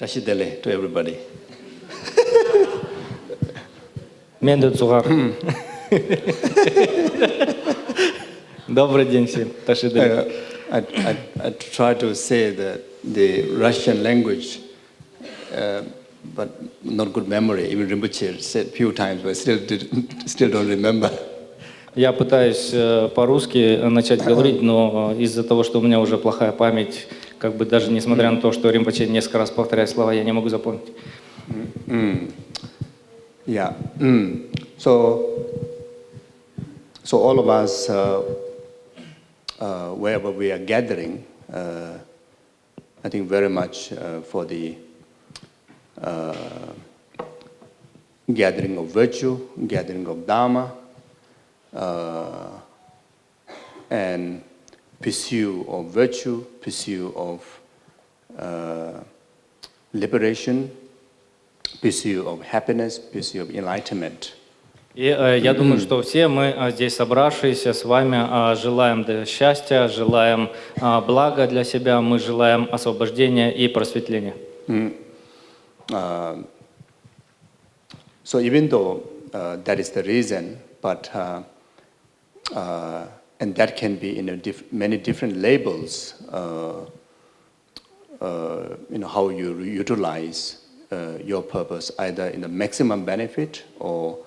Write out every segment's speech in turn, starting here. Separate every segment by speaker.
Speaker 1: Tashidele to everybody.
Speaker 2: Добрый день всем. Ташидele.
Speaker 1: I try to say the Russian language, but not good memory. Even Rinpoche said a few times, but still don't remember.
Speaker 2: Я пытаюсь по-русски начать говорить, но из-за того, что у меня уже плохая память, как бы даже несмотря на то, что Ринпоче несколько раз повторяет слова, я не могу запомнить.
Speaker 1: Yeah. So all of us, wherever we are gathering, I think very much for the gathering of virtue, gathering of Dharma, and pursuit of virtue, pursuit of liberation, pursuit of happiness, pursuit of enlightenment.
Speaker 2: И я думаю, что все мы здесь собравшиеся с вами желаем счастья, желаем блага для себя, мы желаем освобождения и просветления.
Speaker 1: So even though that is the reason, but and that can be in many different labels, how you utilize your purpose, either in the maximum benefit or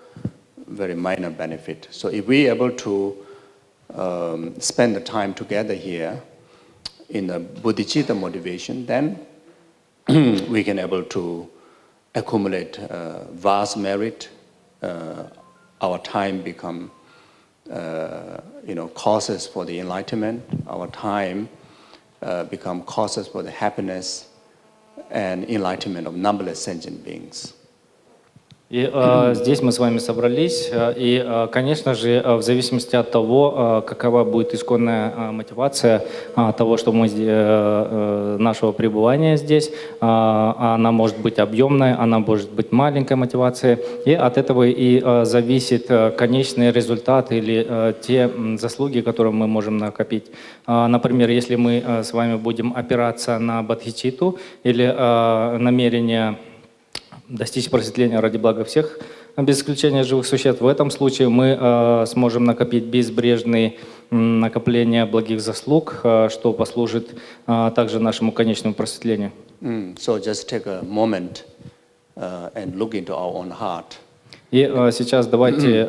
Speaker 1: very minor benefit. So if we are able to spend the time together here in the bodhicitta motivation, then we can able to accumulate vast merit. Our time become causes for the enlightenment. Our time become causes for the happiness and enlightenment of numberless sentient beings.
Speaker 2: И здесь мы с вами собрались, и, конечно же, в зависимости от того, какова будет исконная мотивация того, что мы нашего пребывания здесь, она может быть объемная, она может быть маленькой мотивацией, и от этого и зависит конечный результат или те заслуги, которые мы можем накопить. Например, если мы с вами будем опираться на бодхичитту или намерение достичь просветления ради блага всех, без исключения живых существ, в этом случае мы сможем накопить безбрежные накопления благих заслуг, что послужит также нашему конечному просветлению.
Speaker 1: So just take a moment and look into our own heart.
Speaker 2: И сейчас давайте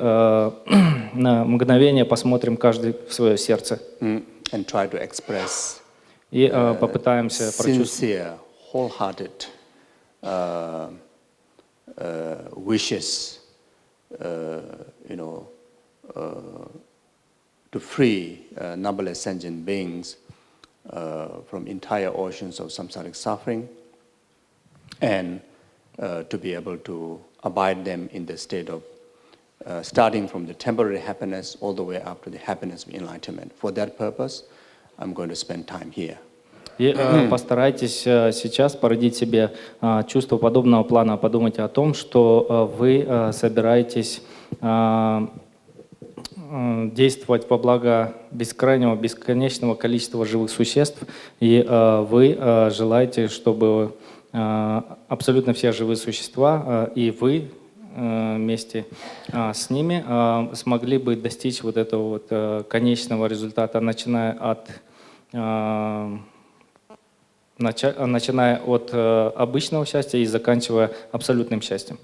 Speaker 2: на мгновение посмотрим каждый в свое сердце.
Speaker 1: And try to express
Speaker 2: и попытаемся
Speaker 1: sincere, wholehearted wishes, to free numberless sentient beings from entire oceans of samsaric suffering, and to be able to abide them in the state of starting from the temporary happiness all the way up to the happiness of enlightenment. For that purpose, I'm going to spend time here.
Speaker 2: И постарайтесь сейчас породить себе чувство подобного плана. Подумайте о том, что вы собираетесь действовать во благо бескрайнего, бесконечного количества живых существ, и вы желаете, чтобы абсолютно все живые существа и вы вместе с ними смогли бы достичь вот этого вот конечного результата, начиная от обычного счастья и заканчивая абсолютным счастьем.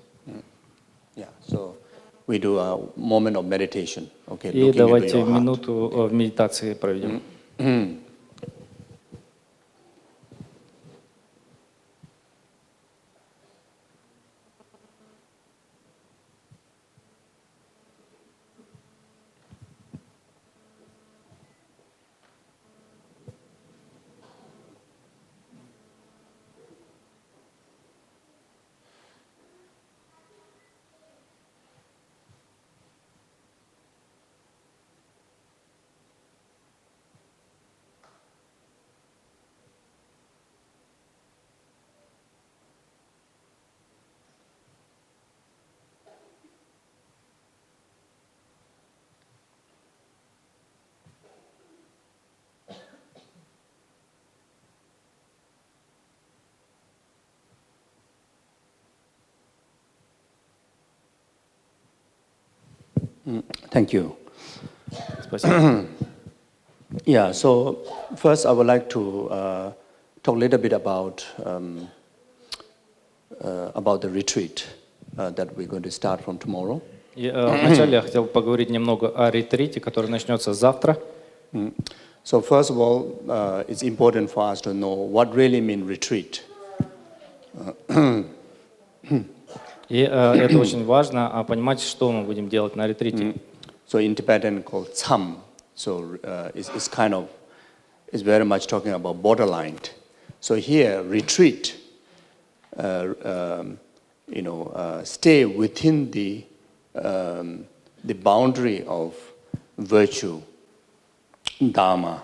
Speaker 1: Yeah, so we do a moment of meditation. Okay,
Speaker 2: и давайте минуту в медитации проведем.
Speaker 1: Thank you.
Speaker 2: Спасибо.
Speaker 1: Yeah, so first I would like to talk a little bit about the retreat that we're going to start from tomorrow.
Speaker 2: Вначале я хотел поговорить немного о ретрите, который начнется завтра.
Speaker 1: So first of all, it's important for us to know what really means retreat.
Speaker 2: И это очень важно, понимать, что мы будем делать на ретрите.
Speaker 1: So in Tibetan called tsam. So it's kind of, it's very much talking about borderline. So here, retreat, stay within the boundary of virtue, dharma,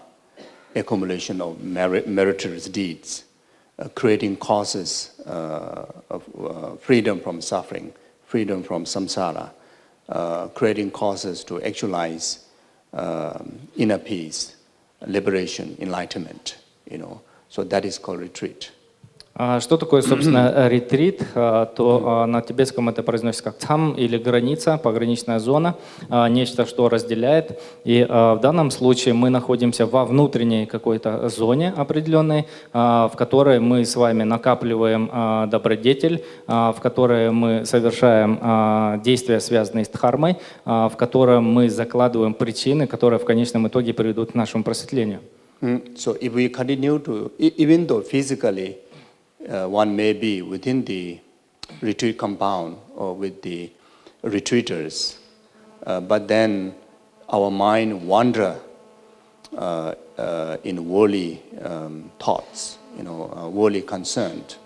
Speaker 1: accumulation of meritorious deeds, creating causes of freedom from suffering, freedom from samsara, creating causes to actualize inner peace, liberation, enlightenment, So that is called retreat.
Speaker 2: Что такое, собственно, ретрит? То на тибетском это произносится как цам или граница, пограничная зона, нечто, что разделяет. И в данном случае мы находимся во внутренней какой-то зоне определенной, в которой мы с вами накапливаем добродетель, в которой мы совершаем действия, связанные с дхармой, в котором мы закладываем причины, которые в конечном итоге приведут к нашему просветлению.
Speaker 1: So if we continue to, even though physically one may be within the retreat compound or with the retreaters, but then our mind wander in worldly thoughts, worldly concerned,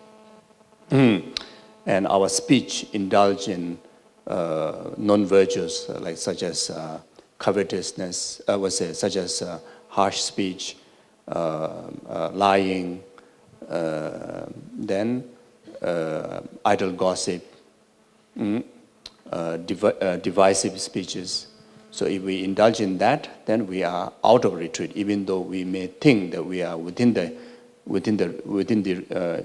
Speaker 1: and our speech indulge in non-virtues such as covetousness, such as harsh speech, lying, then idle gossip, divisive speeches. So if we indulge in that, then we are out of retreat, even though we may think that we are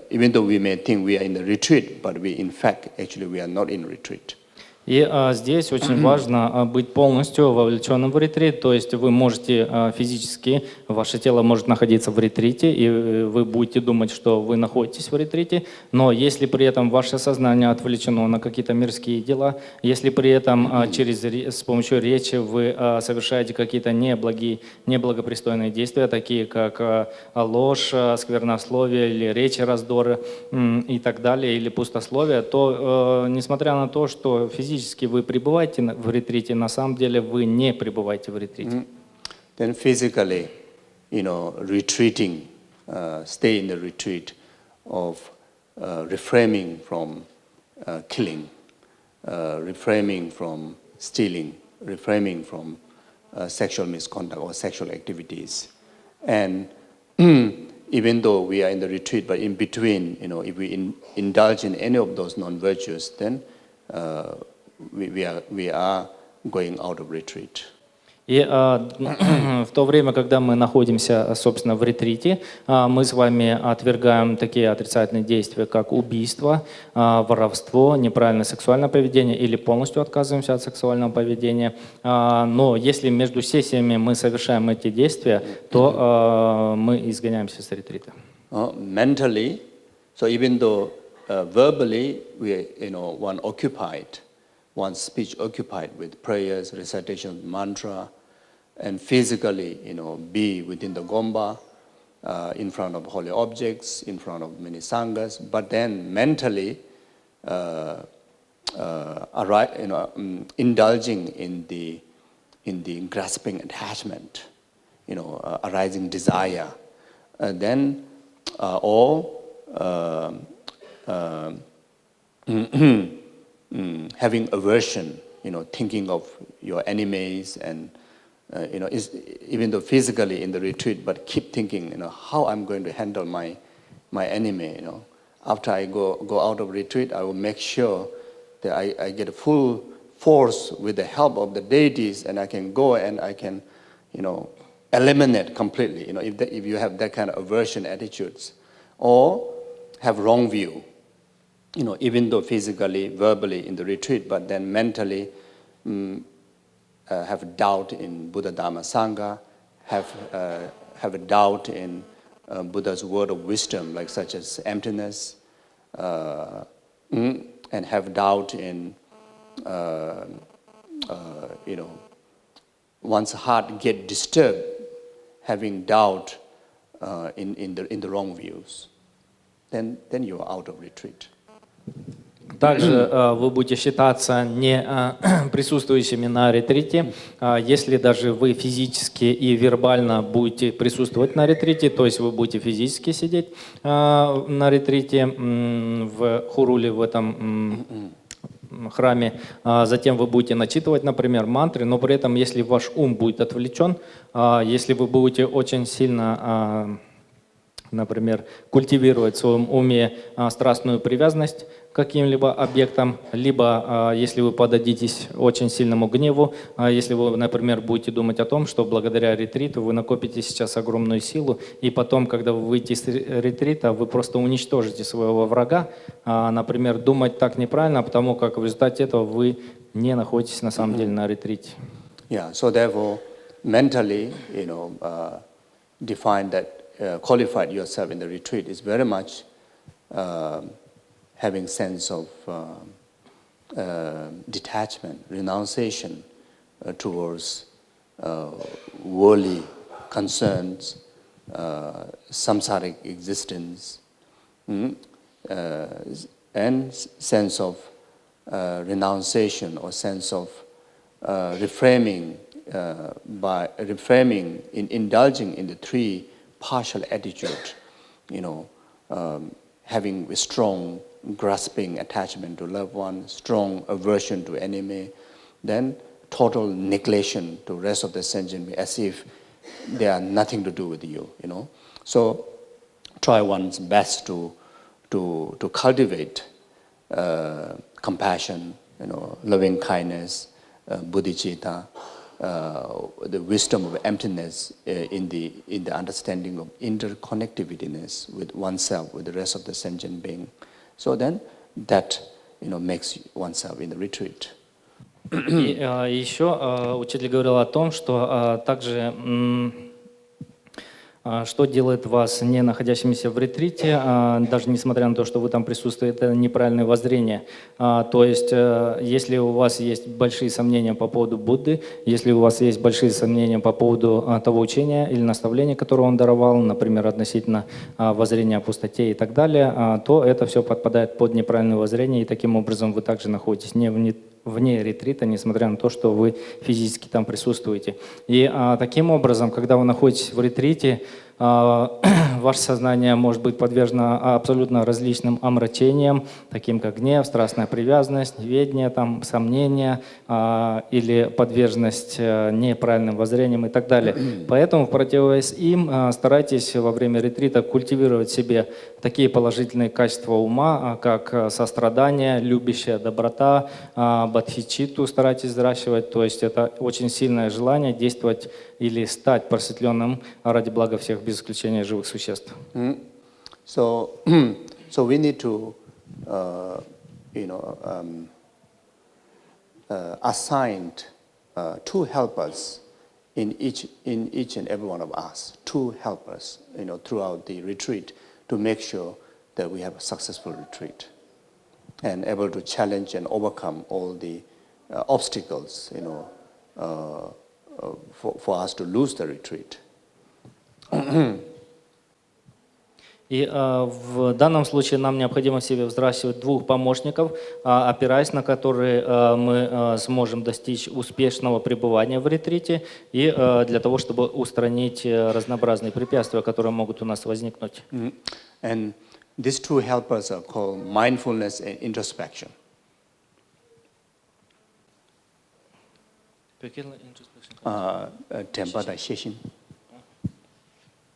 Speaker 1: even though we may think we are in the retreat, but in fact, actually we are not in retreat.
Speaker 2: И здесь очень важно быть полностью вовлеченным в ретрит, то есть вы можете физически, ваше тело может находиться в ретрите, и вы будете думать, что вы находитесь в ретрите, но если при этом ваше сознание отвлечено на какие-то мирские дела, если при этом с помощью речи вы совершаете какие-то неблагопристойные действия, такие как ложь, сквернословие или речи раздоры и так далее, или пустословие, то несмотря на то, что физически вы пребываете в ретрите, на самом деле вы не пребываете в ретрите.
Speaker 1: Then physically, retreating, stay in the retreat of refraining from killing, refraining from stealing, refraining from sexual misconduct or sexual activities. And even though we are in the retreat, but in between, if we indulge in any of those non-virtues, then we are going out of retreat.
Speaker 2: И в то время, когда мы находимся, собственно, в ретрите, мы с вами отвергаем такие отрицательные действия, как убийство, воровство, неправильное сексуальное поведение или полностью отказываемся от сексуального поведения. Но если между сессиями мы совершаем эти действия, то мы изгоняемся с ретрита.
Speaker 1: Mentally, so even though verbally we one occupied, one's speech occupied with prayers, recitation of mantra, and physically, be within the gomba, in front of holy objects, in front of many sanghas, but then mentally, indulging in the grasping attachment, arising desire, then having aversion, thinking of your enemies and, even though physically in the retreat, but keep thinking, how I'm going to handle my enemy, After I go out of retreat, I will make sure that I get full force with the help of the deities, and I can go and I can, eliminate completely, if you have that kind of aversion attitudes, or have wrong view. Even though physically, verbally in the retreat, but then mentally have doubt in Buddha Dharma Sangha, have a doubt in Buddha's word of wisdom, like such as emptiness, and have doubt in, one's heart get disturbed, having doubt in the wrong views, then you are out of retreat.
Speaker 2: Также вы будете считаться не присутствующими на ретрите. Если даже вы физически и вербально будете присутствовать на ретрите, то есть вы будете физически сидеть на ретрите в Хуруле, в этом храме, затем вы будете начитывать, например, мантры, но при этом, если ваш ум будет отвлечен, если вы будете очень сильно, например, культивировать в своем уме страстную привязанность к каким-либо объектам, либо если вы поддадитесь очень сильному гневу, если вы, например, будете думать о том, что благодаря ретриту вы накопите сейчас огромную силу, и потом, когда вы выйдете из ретрита, вы просто уничтожите своего врага, например, думать так неправильно, потому как в результате этого вы не находитесь на самом деле на ретрите.
Speaker 1: Yeah, so therefore, mentally, define that, qualified yourself in the retreat is very much having sense of detachment, renunciation towards worldly concerns, samsaric existence, and sense of renunciation or sense of reframing in indulging in the three partial attitude, having a strong grasping attachment to loved one, strong aversion to enemy, then total neglection to rest of the sentient being, as if they are nothing to do with you, So try one's best to cultivate compassion, loving kindness, bodhicitta, the wisdom of emptiness in the understanding of interconnectivityness with oneself, with the rest of the sentient being. So then that makes oneself in the retreat.
Speaker 2: И еще учитель говорил о том, что также что делает вас не находящимися в ретрите, даже несмотря на то, что вы там присутствуете, это неправильное воззрение. То есть, если у вас есть большие сомнения по поводу Будды, если у вас есть большие сомнения по поводу того учения или наставления, которое он даровал, например, относительно воззрения о пустоте и так далее, то это все подпадает под неправильное воззрение, и таким образом вы также находитесь вне ретрита, несмотря на то, что вы физически там присутствуете. И таким образом, когда вы находитесь в ретрите, ваше сознание может быть подвержено абсолютно различным омрачениям, таким как гнев, страстная привязанность, неведение, сомнения или подверженность неправильным воззрениям и так далее. Поэтому в противовес им старайтесь во время ретрита культивировать в себе такие положительные качества ума, как сострадание, любящая доброта, бодхичитту старайтесь взращивать, то есть это очень сильное желание действовать или стать просветленным ради блага всех, без исключения живых существ.
Speaker 1: So we need to, assign two helpers in each and every one of us, two helpers, throughout the retreat to make sure that we have a successful retreat and able to challenge and overcome all the obstacles, for us to lose the retreat.
Speaker 2: И в данном случае нам необходимо в себе взращивать двух помощников, опираясь на которые мы сможем достичь успешного пребывания в ретрите и для того, чтобы устранить разнообразные препятствия, которые могут у нас возникнуть.
Speaker 1: And these two helpers are called mindfulness and introspection.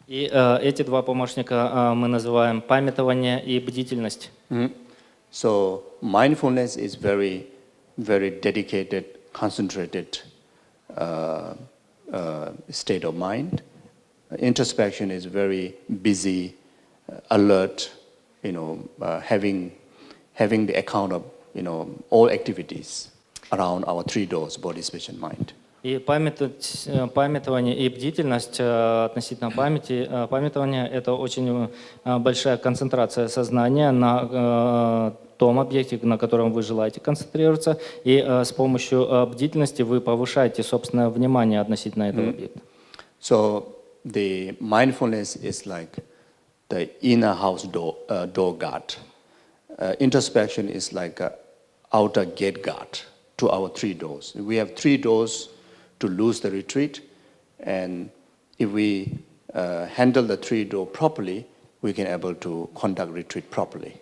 Speaker 2: И эти два помощника мы называем памятование и бдительность.
Speaker 1: So mindfulness is very, very dedicated, concentrated state of mind. Introspection is very busy, alert, having the account of all activities around our three doors, body, speech, and mind.
Speaker 2: И памятование и бдительность относительно памятования – это очень большая концентрация сознания на том объекте, на котором вы желаете концентрироваться, и с помощью бдительности вы повышаете собственное внимание относительно этого объекта.
Speaker 1: So the mindfulness is like the inner house door guard. Introspection is like an outer gate guard to our three doors. We have three doors to lose the retreat, and if we handle the three door properly, we can able to conduct retreat properly.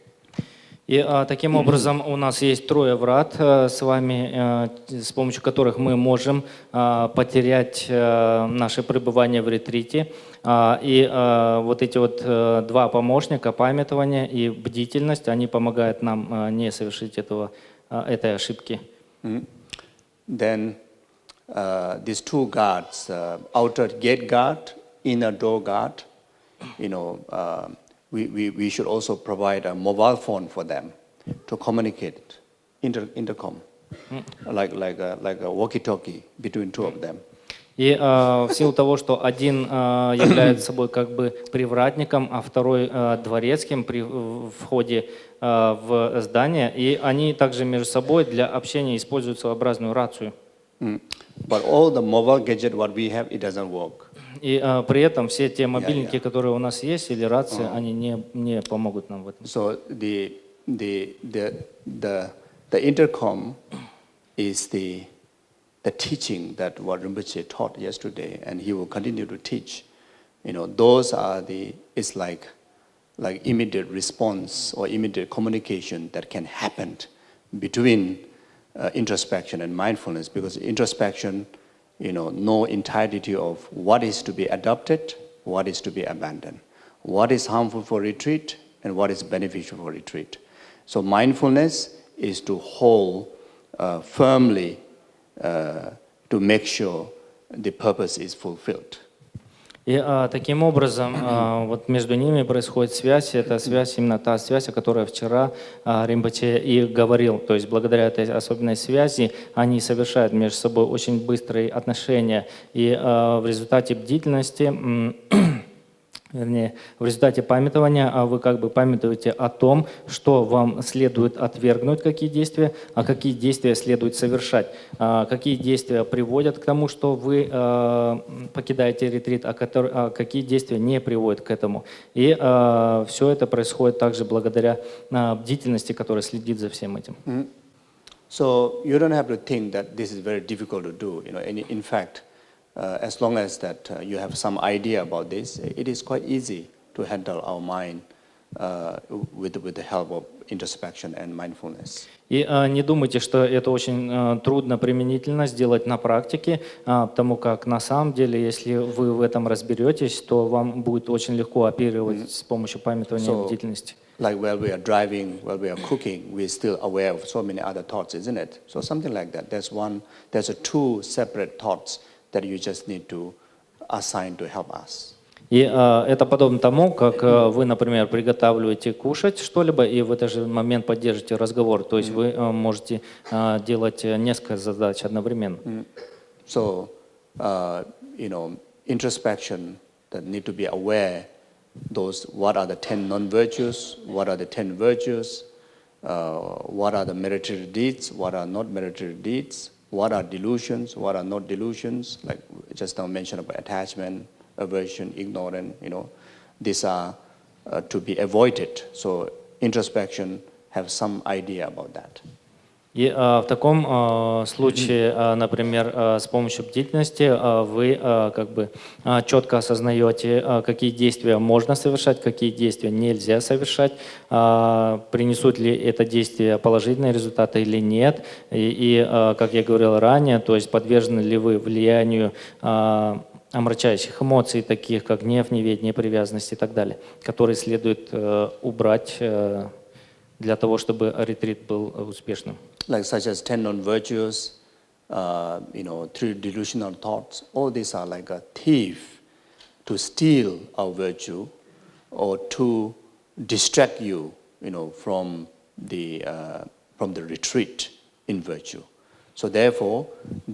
Speaker 2: И таким образом у нас есть трое врат с вами, с помощью которых мы можем потерять наше пребывание в ретрите. И вот эти вот два помощника, памятование и бдительность, они помогают нам не совершить этой ошибки.
Speaker 1: Then these two guards, outer gate guard, inner door guard, we should also provide a mobile phone for them to communicate, intercom, like a walkie-talkie between two of them.
Speaker 2: И в силу того, что один является собой как бы привратником, а второй дворецким при входе в здание, и они также между собой для общения используют своеобразную рацию.
Speaker 1: But all the mobile gadget what we have, it doesn't work.
Speaker 2: И при этом все те мобильники, которые у нас есть, или рации, они не помогут нам в этом.
Speaker 1: So the intercom is the teaching that what Rinpoche taught yesterday, and he will continue to teach. Those are it's like immediate response or immediate communication that can happen between introspection and mindfulness, because introspection, know entirety of what is to be adopted, what is to be abandoned, what is harmful for retreat, and what is beneficial for retreat. So mindfulness is to hold firmly to make sure the purpose is fulfilled.
Speaker 2: И таким образом вот между ними происходит связь, это связь, именно та связь, о которой вчера Ринпоче и говорил. То есть благодаря этой особенной связи они совершают между собой очень быстрые отношения. И в результате бдительности, вернее, в результате памятования вы как бы памятуете о том, что вам следует отвергнуть, какие действия, а какие действия следует совершать, какие действия приводят к тому, что вы покидаете ретрит, а какие действия не приводят к этому. И все это происходит также благодаря бдительности, которая следит за всем этим.
Speaker 1: So you don't have to think that this is very difficult to do. In fact, as long as that you have some idea about this, it is quite easy to handle our mind with the help of introspection and mindfulness.
Speaker 2: И не думайте, что это очень трудно применительно сделать на практике, потому как на самом деле, если вы в этом разберетесь, то вам будет очень легко оперировать с помощью памятования и бдительности.
Speaker 1: Like while we are driving, while we are cooking, we're still aware of so many other thoughts, isn't it? So something like that. There's two separate thoughts that you just need to assign to help us.
Speaker 2: И это подобно тому, как вы, например, приготавливаете кушать что-либо, и в этот же момент поддержите разговор. То есть вы можете делать несколько задач одновременно.
Speaker 1: So, introspection that need to be aware what are the 10 non-virtues, what are the 10 virtues, what are the meritorious deeds, what are not meritorious deeds, what are delusions, what are not delusions, like just now mentioned about attachment, aversion, ignorance, these are to be avoided. So introspection have some idea about that.
Speaker 2: И в таком случае, например, с помощью бдительности вы как бы четко осознаете, какие действия можно совершать, какие действия нельзя совершать, принесут ли это действие положительные результаты или нет. И как я говорил ранее, то есть подвержены ли вы влиянию омрачающих эмоций, таких как гнев, неведение, привязанность и так далее, которые следует убрать для того, чтобы ретрит был успешным.
Speaker 1: Like such as 10 non-virtues, 3 delusional thoughts, all these are like a thief to steal our virtue or to distract you, from the retreat in virtue. So therefore,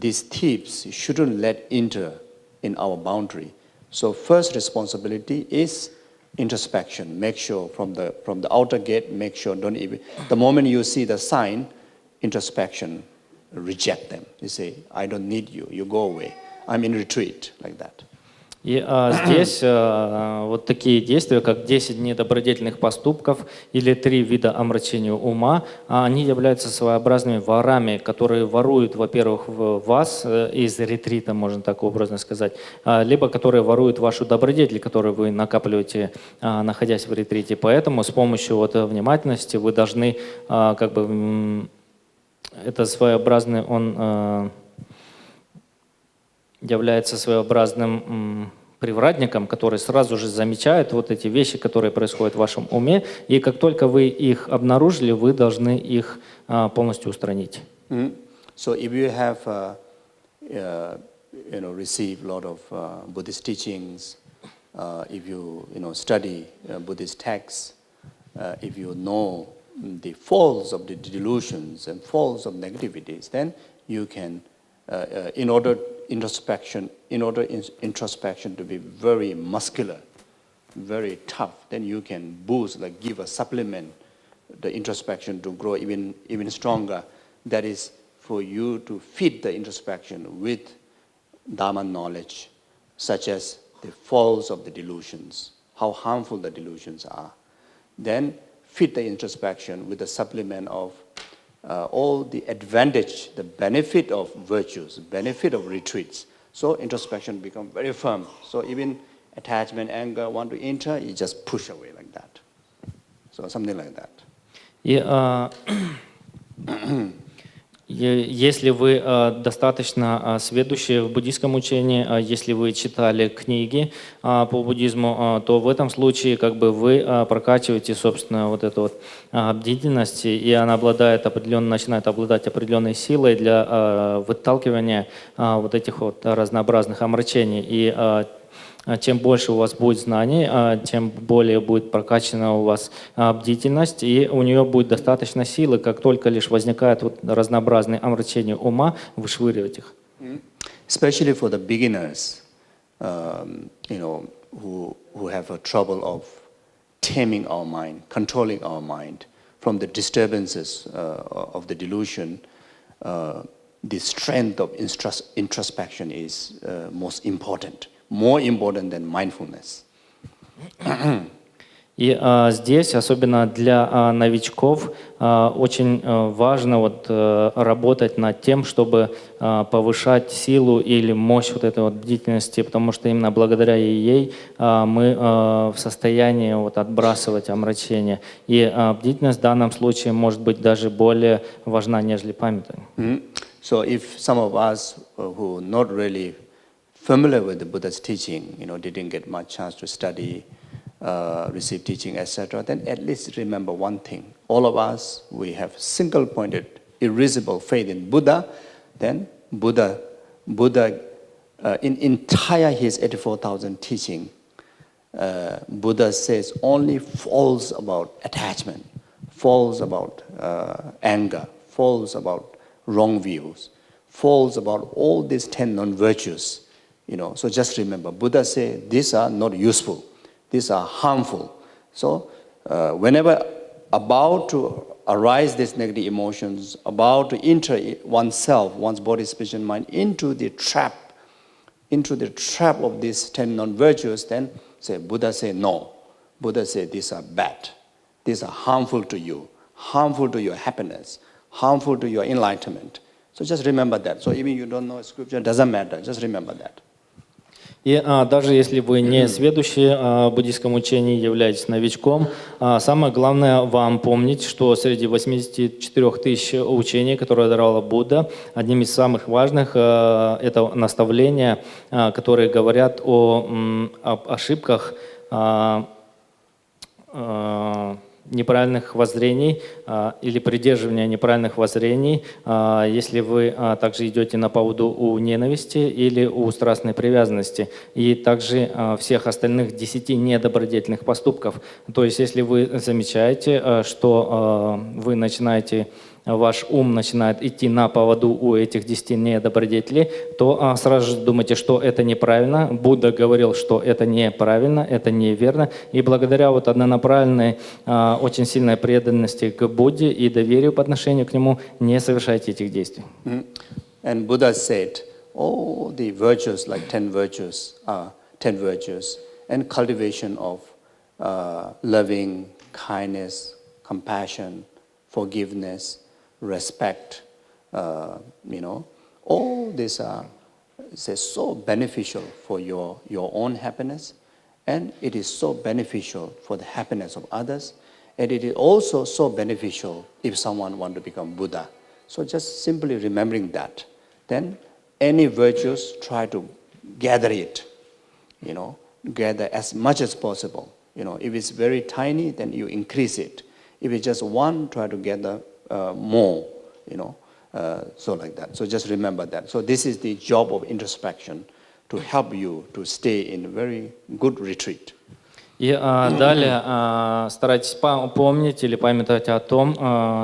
Speaker 1: these thieves shouldn't let enter in our boundary. So first responsibility is introspection. Make sure from the outer gate, make sure don't even, the moment you see the sign, introspection, reject them. You say, I don't need you, you go away. I'm in retreat, like that.
Speaker 2: И здесь вот такие действия, как 10 недобродетельных поступков или 3 вида омрачения ума, они являются своеобразными ворами, которые воруют, во-первых, вас из ретрита, можно так образно сказать, либо которые воруют вашу добродетель, которую вы накапливаете, находясь в ретрите. Поэтому с помощью вот внимательности вы должны, как бы, это своеобразный, он является своеобразным привратником, который сразу же замечает вот эти вещи, которые происходят в вашем уме, и как только вы их обнаружили, вы должны их полностью устранить.
Speaker 1: So if you have received a lot of Buddhist teachings, if you study Buddhist texts, if you know the faults of the delusions and faults of negativities, then you can in order introspection to be very muscular, very tough, then you can boost, like give a supplement, the introspection to grow even stronger. That is for you to feed the introspection with Dharma knowledge, such as the faults of the delusions, how harmful the delusions are. Then feed the introspection with the supplement of all the advantage, the benefit of virtues, benefit of retreats. So introspection becomes very firm. So even attachment, anger, want to enter, you just push away like that. So something like that.
Speaker 2: Если вы достаточно сведущи в буддийском учении, если вы читали книги по буддизму, то в этом случае как бы вы прокачиваете, собственно, вот эту вот бдительность, и она начинает обладать определенной силой для выталкивания вот этих вот разнообразных омрачений. И чем больше у вас будет знаний, тем более будет прокачана у вас бдительность, и у нее будет достаточно силы, как только лишь возникают вот разнообразные омрачения ума, вышвыривать их.
Speaker 1: Especially for the beginners, who have a trouble of taming our mind, controlling our mind from the disturbances of the delusion, the strength of introspection is most important. More important than mindfulness.
Speaker 2: И здесь, особенно для новичков, очень важно вот, работать над тем, чтобы повышать силу или мощь вот этой вот бдительности, потому что именно благодаря ей мы в состоянии вот, отбрасывать омрачения. И бдительность в данном случае может быть даже более важна, нежели память.
Speaker 1: So if some of us who not really familiar with the Buddha's teaching, didn't get much chance to study, receive teaching, etc., then at least remember one thing. All of us, we have single-pointed, irresistible faith in Buddha. Then Buddha in entire his 84,000 teaching, Buddha says only false about attachment, false about anger, false about wrong views, false about all these 10 non-virtues. So just remember, Buddha said these are not useful, these are harmful. So whenever about to arise these negative emotions, about to enter oneself, one's body, speech, and mind into the trap of these 10 non-virtues, then Buddha say no. Buddha say these are bad, these are harmful to you, harmful to your happiness, harmful to your enlightenment. So just remember that. So even you don't know scripture, doesn't matter, just remember that.
Speaker 2: И даже если вы не сведущие в буддийском учении, являетесь новичком, самое главное вам помнить, что среди 84 тысяч учений, которые даровала Будда, одним из самых важных это наставления, которые говорят об ошибках, неправильных воззрений или придерживания неправильных воззрений, если вы также идете на поводу у ненависти или у страстной привязанности, и также всех остальных 10 недобродетельных поступков. То есть, если вы замечаете, что вы начинаете ваш ум начинает идти на поводу у этих 10 недобродетелей, то сразу же думайте, что это неправильно. Будда говорил, что это неправильно, это неверно. И благодаря вот однонаправленной, очень сильной преданности к Будде и доверию по отношению к нему не совершайте этих действий.
Speaker 1: And Buddha said, all the virtues, like 10 virtues, and cultivation of loving, kindness, compassion, forgiveness, respect, all these are so beneficial for your own happiness, and it is so beneficial for the happiness of others, and it is also so beneficial if someone wants to become Buddha. So just simply remembering that, then any virtues, try to gather it, gather as much as possible. If it's very tiny, then you increase it. If it's just one, try to gather more, so like that. So just remember that. So this is the job of introspection, to help you to stay in a very good retreat.
Speaker 2: И далее старайтесь помнить или памятовать о том,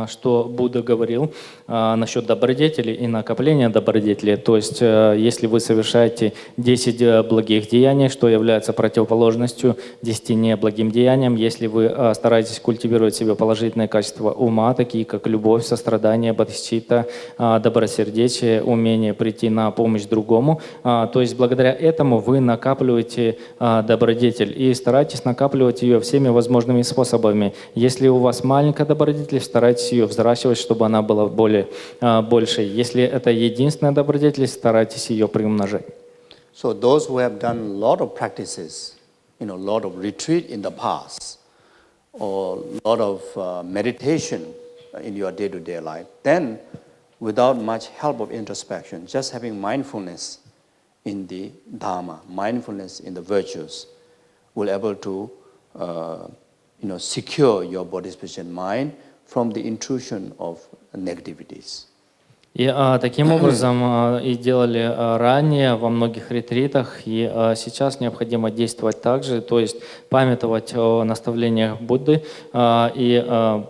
Speaker 2: что Будда говорил насчет добродетелей и накопления добродетелей. То есть, если вы совершаете 10 благих деяний, что является противоположностью 10 неблагим деяниям, если вы стараетесь культивировать в себе положительные качества ума, такие как любовь, сострадание, бодхичитта, добросердечие, умение прийти на помощь другому, то есть благодаря этому вы накапливаете добродетель и старайтесь накапливать ее всеми возможными способами. Если у вас маленькая добродетель, старайтесь ее взращивать, чтобы она была большей. Если это единственная добродетель, старайтесь ее приумножать.
Speaker 1: So those who have done a lot of practices, a lot of retreat in the past, or a lot of meditation in your day-to-day life, then without much help of introspection, just having mindfulness in the Dharma, mindfulness in the virtues, will able to secure your bodhisattva mind from the intrusion of negativities.
Speaker 2: И таким образом и делали ранее во многих ретритах, и сейчас необходимо действовать так же, то есть памятовать о наставлениях Будды и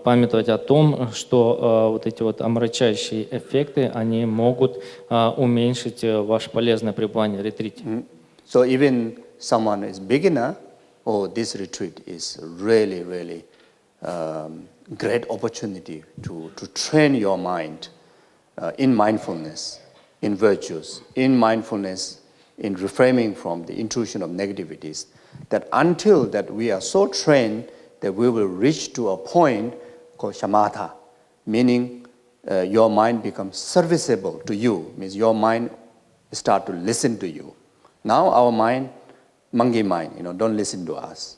Speaker 2: памятовать о том, что вот эти вот омрачающие эффекты, они могут уменьшить ваше полезное пребывание в ретрите.
Speaker 1: So even someone is beginner, this retreat is really, really great opportunity to train your mind in mindfulness, in virtues, in mindfulness, in refraining from the intrusion of negativities, that until that we are so trained that we will reach to a point called shamatha, meaning your mind becomes serviceable to you, means your mind start to listen to you. Now our mind, monkey mind, don't listen to us.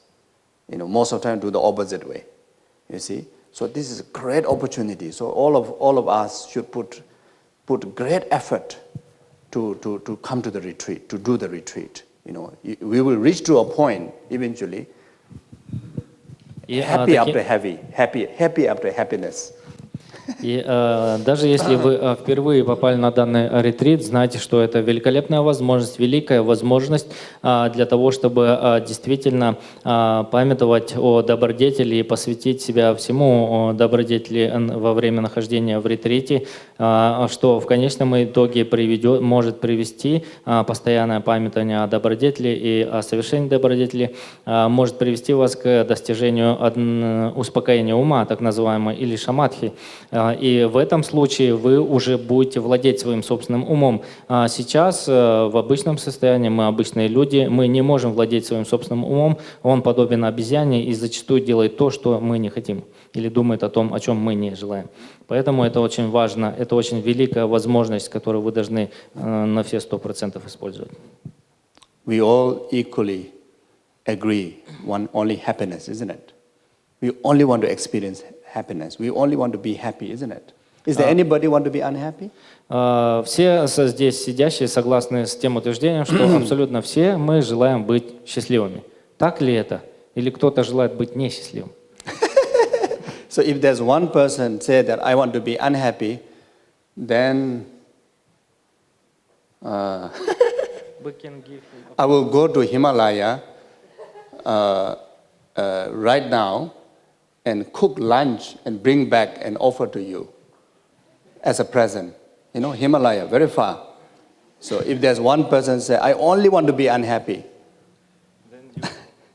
Speaker 1: Most of the time do the opposite way. You see? So this is a great opportunity. So all of us should put great effort to come to the retreat, to do the retreat. We will reach to a point eventually, happy after happiness.
Speaker 2: И даже если вы впервые попали на данный ретрит, знайте, что это великолепная возможность, великая возможность для того, чтобы действительно памятовать о добродетели и посвятить себя всему добродетели во время нахождения в ретрите, что в конечном итоге может привести постоянное памятование о добродетели и о совершении добродетели, может привести вас к достижению успокоения ума, так называемой, или шамадхи. И в этом случае вы уже будете владеть своим собственным умом. Сейчас в обычном состоянии мы обычные люди, мы не можем владеть своим собственным умом, он подобен обезьяне и зачастую делает то, что мы не хотим, или думает о том, о чем мы не желаем. Поэтому это очень важно, это очень великая возможность, которую вы должны на все 100% использовать.
Speaker 1: We all equally agree on only happiness, isn't it? We only want to experience happiness. We only want to be happy, isn't it? Is there anybody want to be unhappy?
Speaker 2: Все здесь сидящие согласны с тем утверждением, что абсолютно все мы желаем быть счастливыми. Так ли это? Или кто-то желает быть несчастливым?
Speaker 1: So if there's one person say that I want to be unhappy, then I will go to Himalaya right now and cook lunch and bring back and offer to you. as a present. You know, Himalaya, very far. So if there's one person say, I only want to be unhappy,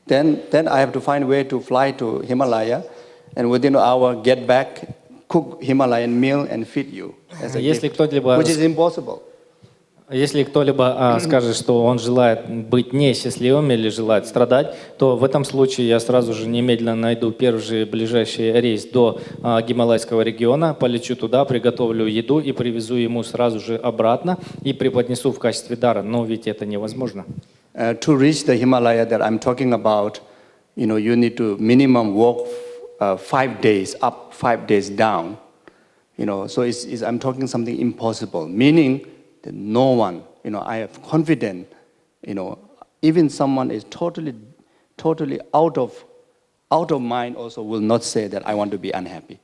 Speaker 1: then I have to find a way to fly to Himalaya, and within an hour get back, cook Himalayan meal and feed you as a
Speaker 2: Если
Speaker 1: gift,
Speaker 2: кто-либо
Speaker 1: which is impossible.
Speaker 2: Если кто-либо скажет, что он желает быть несчастливым или желает страдать, то в этом случае я сразу же немедленно найду первый же ближайший рейс до Гималайского региона, полечу туда, приготовлю еду и привезу ему сразу же обратно и преподнесу в качестве дара. Но ведь это невозможно.
Speaker 1: To reach the Himalaya that I'm talking about, you know, you need to minimum walk 5 days up, 5 days down. You know, so I'm talking something impossible, meaning that no one, you know, I have confidence, you know, even someone is totally out of mind also will not say that I want to be unhappy.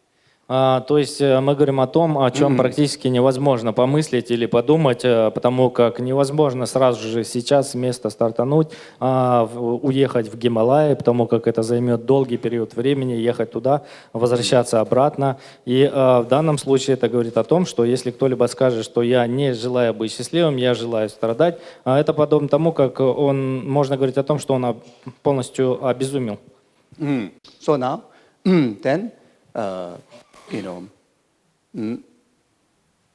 Speaker 2: То есть мы говорим о том, о чем практически невозможно помыслить или подумать, потому как невозможно сразу же сейчас с места стартануть, уехать в Гималаи, потому как это займет долгий период времени, ехать туда, возвращаться обратно. И в данном случае это говорит о том, что если кто-либо скажет, что я не желаю быть счастливым, я желаю страдать, это подобно тому, как можно говорить о том, что он полностью обезумел.
Speaker 1: So now, then, you know,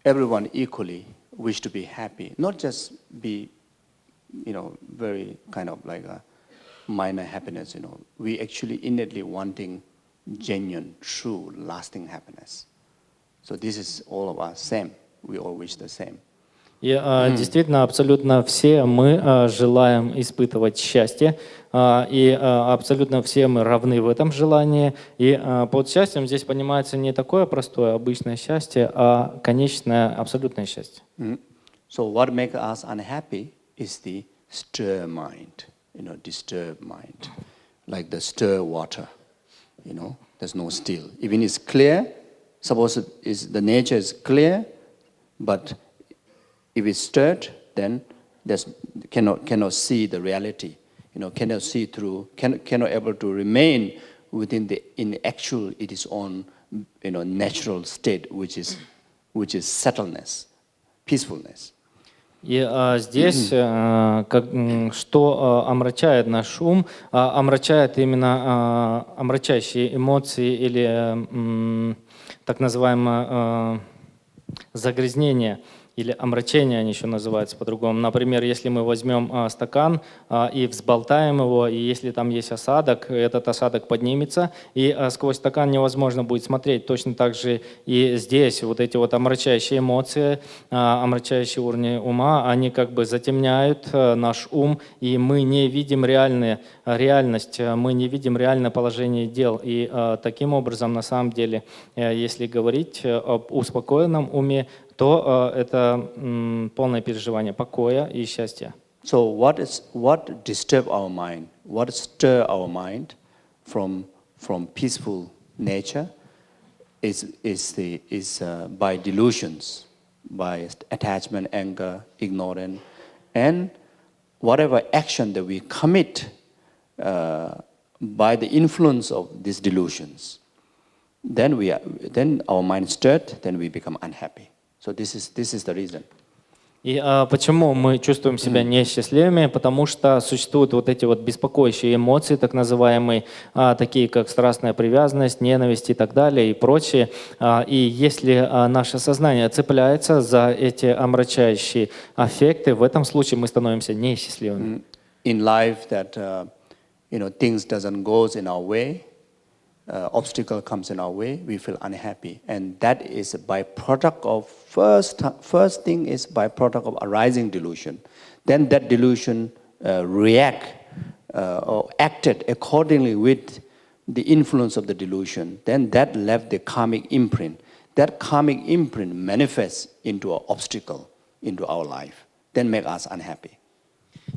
Speaker 1: everyone equally wish to be happy, not just be, you know, very kind of like a minor happiness, you know. We actually innately wanting genuine, true, lasting happiness. So this is all of us same. We all wish the same.
Speaker 2: И действительно, абсолютно все мы желаем испытывать счастье, и абсолютно все мы равны в этом желании. И под счастьем здесь понимается не такое простое, обычное счастье, а конечное, абсолютное счастье.
Speaker 1: So what makes us unhappy is the stir mind, you know, disturbed mind, like the stir water, you know, there's no still. Even it's clear, suppose the nature is clear, but if it's stirred, then cannot see the reality, you know, cannot see through, cannot able to remain in actual its own, you know, natural state, which is settledness, peacefulness.
Speaker 2: И здесь, что омрачает наш ум, омрачает именно омрачающие эмоции или так называемое загрязнение. Или омрачение они еще называются по-другому. Например, если мы возьмем стакан и взболтаем его, и если там есть осадок, этот осадок поднимется, и сквозь стакан невозможно будет смотреть. Точно так же и здесь вот эти вот омрачающие эмоции, омрачающие уровни ума, они как бы затемняют наш ум, и мы не видим реальность, мы не видим реальное положение дел. И таким образом, на самом деле, если говорить об успокоенном уме, то это полное переживание покоя и счастья.
Speaker 1: So what disturb our mind? What stir our mind from peaceful nature is by delusions, by attachment, anger, ignorance, and whatever action that we commit by the influence of these delusions. Then our mind stirred. Then we become unhappy. So this is the reason.
Speaker 2: И почему мы чувствуем себя несчастливыми? Потому что существуют вот эти вот беспокоящие эмоции, так называемые, такие как страстная привязанность, ненависть и так далее и прочее. И если наше сознание цепляется за эти омрачающие аффекты, в этом случае мы становимся несчастливыми.
Speaker 1: In life that you know, things doesn't go in our way. Obstacle comes in our way, we feel unhappy, and that is a byproduct of first thing is byproduct of arising delusion. Then that delusion react or acted accordingly with the influence of the delusion. Then that left the karmic imprint. That karmic imprint manifests into an obstacle into our life. Then make us unhappy.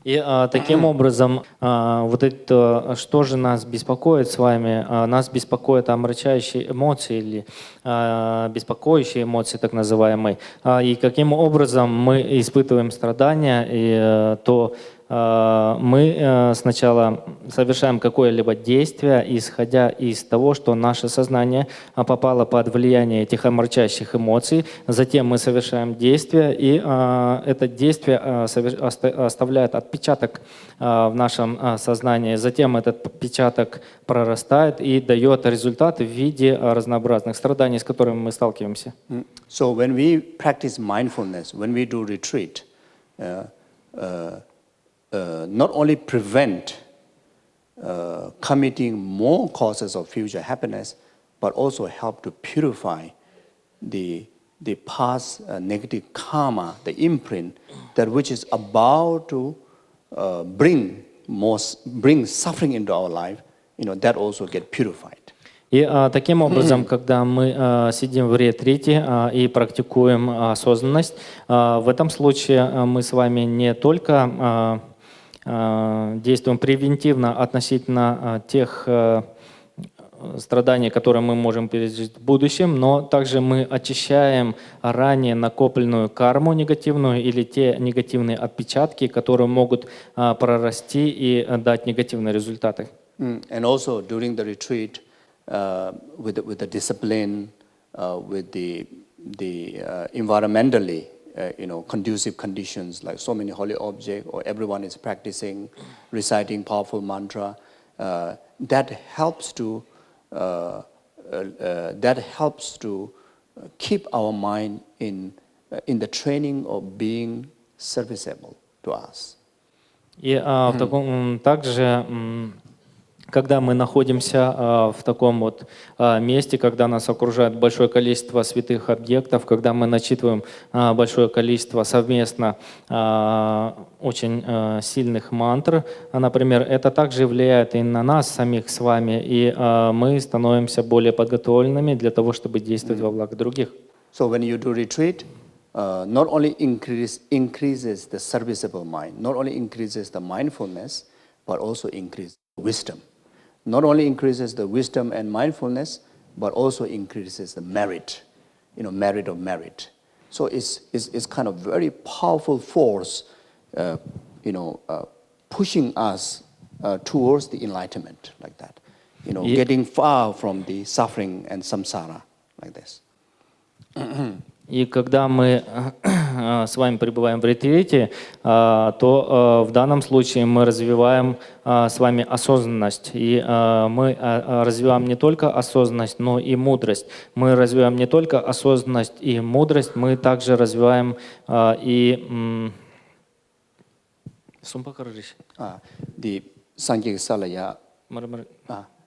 Speaker 2: И таким образом, вот это, что же нас беспокоит с вами? Нас беспокоят омрачающие эмоции или беспокоящие эмоции, так называемые. И каким образом мы испытываем страдания, и то мы сначала совершаем какое-либо действие, исходя из того, что наше сознание попало под влияние этих омрачающих эмоций. Затем мы совершаем действие, и это действие оставляет отпечаток в нашем сознании. Затем этот отпечаток прорастает и дает результат в виде разнообразных страданий, с которыми мы сталкиваемся.
Speaker 1: So when we practice mindfulness, when we do retreat, not only prevent committing more causes of future happiness, but also help to purify the past negative karma, the imprint, that which is about to bring suffering into our life, that also get purified.
Speaker 2: И таким образом, когда мы сидим в ретрите и практикуем осознанность, в этом случае мы с вами не только действуем превентивно относительно тех страданий, которые мы можем пережить в будущем, но также мы очищаем ранее накопленную карму негативную или те негативные отпечатки, которые могут прорасти и дать негативные результаты.
Speaker 1: And also during the retreat, with the discipline, with the environmentally conducive conditions, like so many holy objects, or everyone is practicing, reciting powerful mantra, that helps to keep our mind in the training of being serviceable to us.
Speaker 2: И также когда мы находимся в таком вот месте, когда нас окружает большое количество святых объектов, когда мы начитываем большое количество совместно очень сильных мантр, например, это также влияет и на нас самих с вами, и мы становимся более подготовленными для того, чтобы действовать во благо других.
Speaker 1: So when you do retreat, not only increases the serviceable mind, not only increases the mindfulness, but also increases wisdom. Not only increases the wisdom and mindfulness, but also increases the merit, merit of merit. So it's kind of very powerful force, pushing us towards the enlightenment, like that. Getting far from the suffering and samsara, like this.
Speaker 2: И когда мы с вами пребываем в ретрите, то в данном случае мы развиваем с вами осознанность. И мы развиваем не только осознанность, но и мудрость. Мы развиваем не только осознанность и мудрость, мы также развиваем и...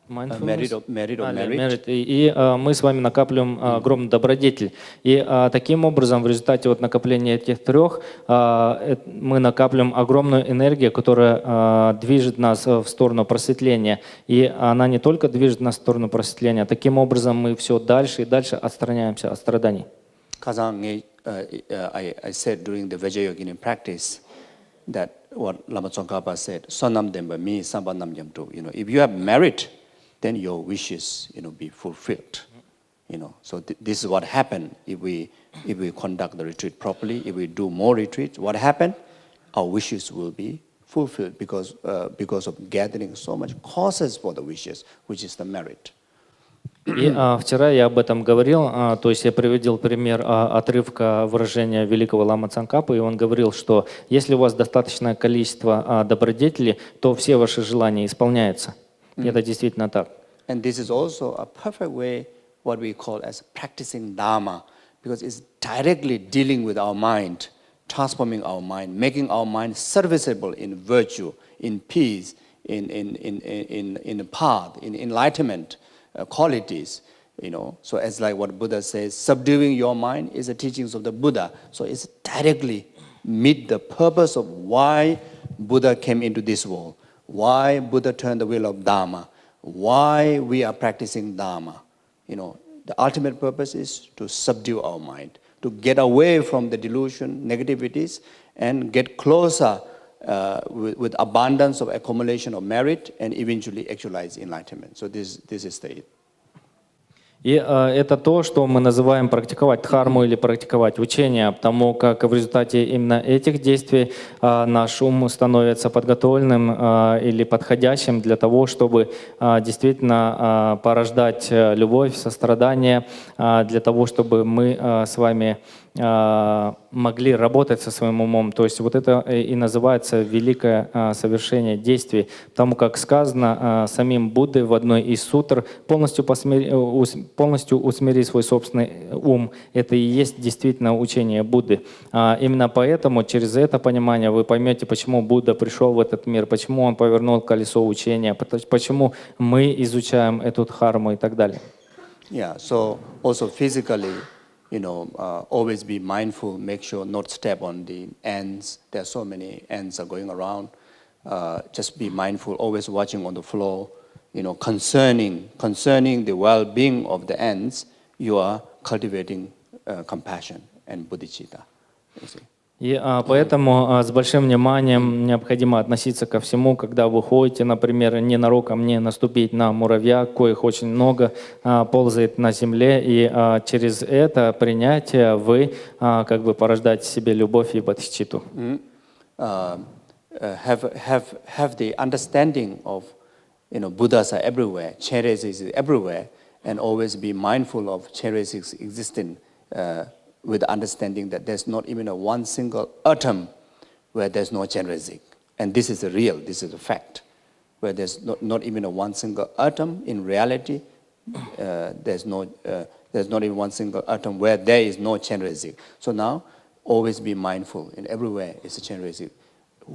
Speaker 2: Merit. И мы с вами накапливаем огромный добродетель. И таким образом, в результате накопления этих трех, мы накапливаем огромную энергию, которая движет нас в сторону просветления. И она не только движет нас в сторону просветления, таким образом мы все дальше и дальше отстраняемся от страданий.
Speaker 1: I said during the Vajrayogini practice that what Lama Tsongkhapa said, Sonam Demba Mi Sambanam Yamtu. If you have merit, then your wishes, be fulfilled. So this is what happened if we conduct the retreat properly. If we do more retreats, what happened? Our wishes will be fulfilled because of gathering so much causes for the wishes, which is the merit.
Speaker 2: И вчера я об этом говорил, то есть я приводил пример отрывка выражения великого Лама Цангкапы, и он говорил, что если у вас достаточное количество добродетелей, то все ваши желания исполняются. И это действительно так.
Speaker 1: And this is also a perfect way, what we call as practicing Dharma, because it's directly dealing with our mind, transforming our mind, making our mind serviceable in virtue, in peace, in path, in enlightenment. Qualities, So as like what Buddha says, subduing your mind is the teachings of the Buddha. So it's directly meet the purpose of why Buddha came into this world, why Buddha turned the wheel of Dharma, why we are practicing Dharma. The ultimate purpose is to subdue our mind, to get away from the delusion, negativities, and get closer with abundance of accumulation of merit and eventually actualize enlightenment. So this is the it.
Speaker 2: И это то, что мы называем практиковать дхарму или практиковать учение, потому как в результате именно этих действий наш ум становится подготовленным или подходящим для того, чтобы действительно порождать любовь, сострадание, для того, чтобы мы с вами могли работать со своим умом. То есть вот это и называется великое совершение действий, потому как сказано самим Буддой в одной из сутр: полностью усмири свой собственный ум. Это и есть действительно учение Будды. Именно поэтому через это понимание вы поймете, почему Будда пришел в этот мир, почему он повернул колесо учения, почему мы изучаем эту дхарму и так далее.
Speaker 1: Yeah, so also physically, always be mindful, make sure not step on the ants. There are so many ants are going around. Just be mindful, always watching on the floor. Concerning the well-being of the ants, you are cultivating compassion and bodhicitta. You see.
Speaker 2: И поэтому с большим вниманием необходимо относиться ко всему, когда вы ходите, например, ненароком не наступить на муравья, коих очень много ползает на земле, и через это принятие вы как бы порождаете в себе любовь и бодхичитту.
Speaker 1: Have the understanding of Buddhas are everywhere, Cheres is everywhere, and always be mindful of Cheres existing. With the understanding that there's not even one single atom where there's no Chenrezig. And this is real, this is a fact. Where there's not even one single atom in reality, there's not even one single atom where there is no Chenrezig. So now, always be mindful, and everywhere is a Chenrezig.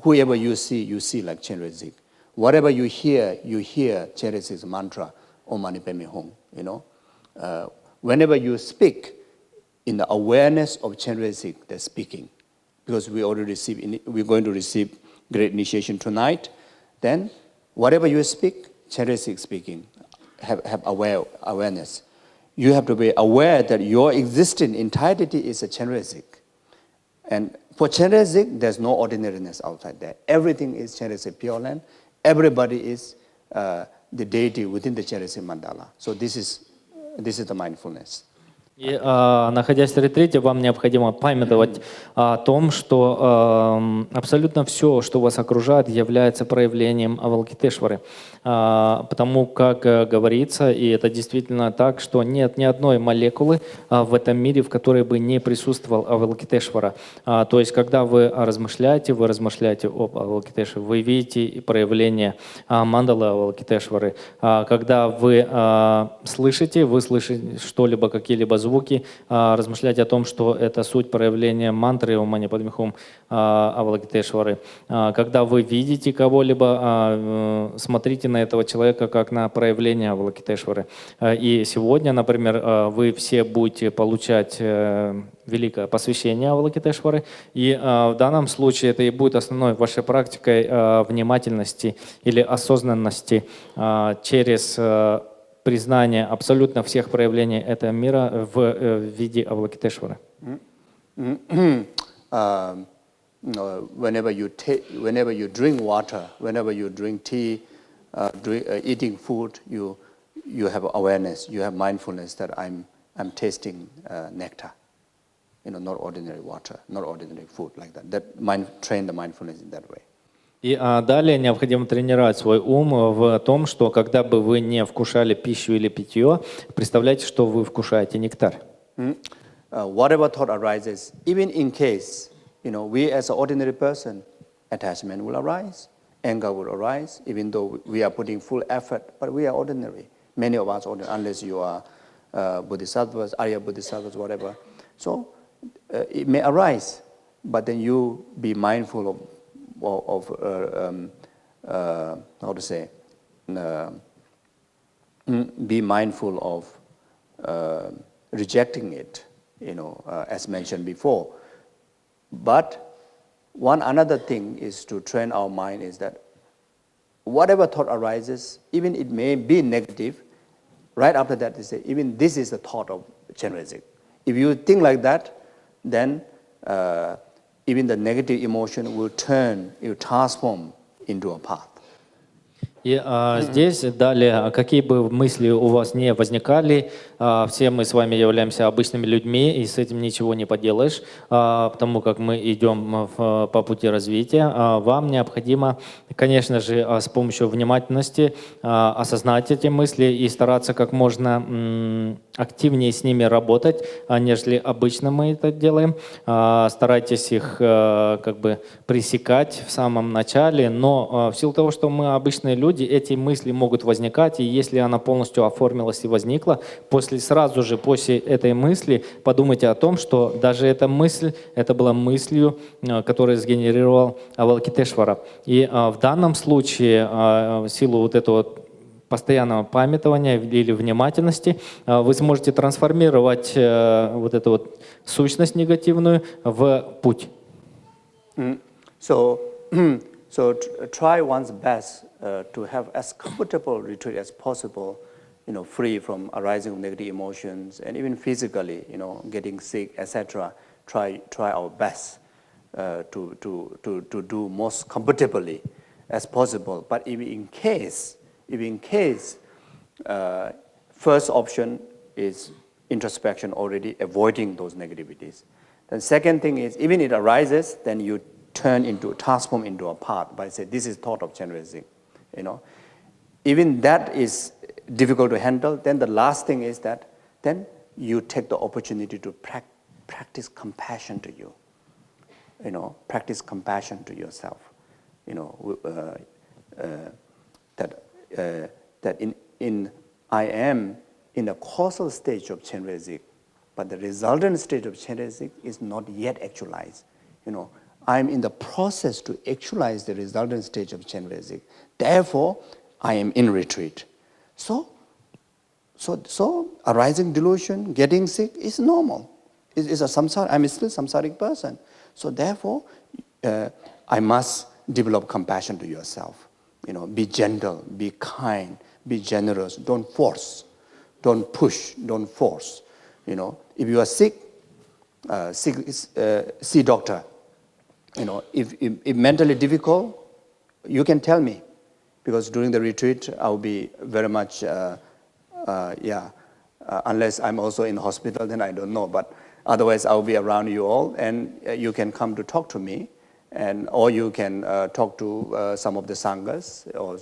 Speaker 1: Whoever you see like Chenrezig. Whatever you hear Chenrezig's mantra, Om Mani Padme Hum, Whenever you speak, in the awareness of Chenrezig, they're speaking. Because we're going to receive great initiation tonight. Then, whatever you speak, Chenrezig speaking. Have awareness. You have to be aware that your existing entirety is a Chenrezig. And for Chenrezig, there's no ordinariness outside there. Everything is Chenrezig Pure Land. Everybody is the deity within the Chenrezig mandala. So this is the mindfulness.
Speaker 2: И находясь в ретрите, вам необходимо памятовать о том, что абсолютно все, что вас окружает, является проявлением Авалокитешвары. Потому как говорится, и это действительно так, что нет ни одной молекулы в этом мире, в которой бы не присутствовал Авалокитешвара. То есть, когда вы размышляете об Авалокитешваре, вы видите проявление мандалы Авалокитешвары. Когда вы слышите что-либо, какие-либо звуки, размышляйте о том, что это суть проявления мантры Ом Мани Падме Хум Авалокитешвары. Когда вы видите кого-либо, смотрите на этого человека как на проявление Авалокитешвары. И сегодня, например, вы все будете получать великое посвящение Авалокитешвары, и в данном случае это и будет основной вашей практикой внимательности или осознанности через признание абсолютно всех проявлений этого мира в виде Авалокитешвары.
Speaker 1: Whenever you drink water, whenever you drink tea, eating food, you have awareness, you have mindfulness that I'm tasting nectar, not ordinary water, not ordinary food like that. Train the mindfulness in that way.
Speaker 2: И далее необходимо тренировать свой ум в том, что когда бы вы не вкушали пищу или питье, представляйте, что вы вкушаете нектар.
Speaker 1: Whatever thought arises, even in case, we as an ordinary person, attachment will arise, anger will arise, even though we are putting full effort, but we are ordinary. Many of us ordinary, unless you are bodhisattvas, Arya bodhisattvas, whatever. So it may arise, but then you be mindful of how to say, be mindful of rejecting it, as mentioned before. But another thing is to train our mind is that whatever thought arises, even it may be negative, right after that they say, even this is the thought of Chenrezig. If you think like that, then even the negative emotion will transform into a path.
Speaker 2: И здесь далее, какие бы мысли у вас не возникали, все мы с вами являемся обычными людьми, и с этим ничего не поделаешь, потому как мы идем по пути развития. Вам необходимо, конечно же, с помощью внимательности осознать эти мысли и стараться как можно активнее с ними работать, нежели обычно мы это делаем. Старайтесь их как бы пресекать в самом начале, но в силу того, что мы обычные люди, эти мысли могут возникать, и если она полностью оформилась и возникла, сразу же после этой мысли подумайте о том, что даже эта мысль, это была мыслью, которую сгенерировал Авалокитешвара. И в данном случае, в силу вот этого постоянного памятования или внимательности, вы сможете трансформировать вот эту вот сущность негативную в путь.
Speaker 1: So try one's best to have as comfortable retreat as possible, free from arising negative emotions and even physically, getting sick, etc. Try our best to do most comfortably as possible. But if in case, first option is introspection, already avoiding those negativities. The second thing is, even it arises, then you transform into a path by saying, this is thought of generosity. Even that is difficult to handle. Then the last thing is that then you take the opportunity to practice compassion to you. Practice compassion to yourself. That I am in a causal stage of generosity, but the resultant stage of generosity is not yet actualized. I'm in the process to actualize the resultant stage of generosity. Therefore, I am in retreat. So arising delusion, getting sick is normal. It's a samsara. I'm still a samsaric person. So therefore, I must develop compassion to yourself. Be gentle, be kind, be generous. Don't force, don't push, don't force. If you are sick, see doctor. If mentally difficult, you can tell me, because during the retreat I'll be very much, unless I'm also in hospital, then I don't know. But otherwise, I'll be around you all, and you can come to talk to me, or you can talk to some of the sanghas or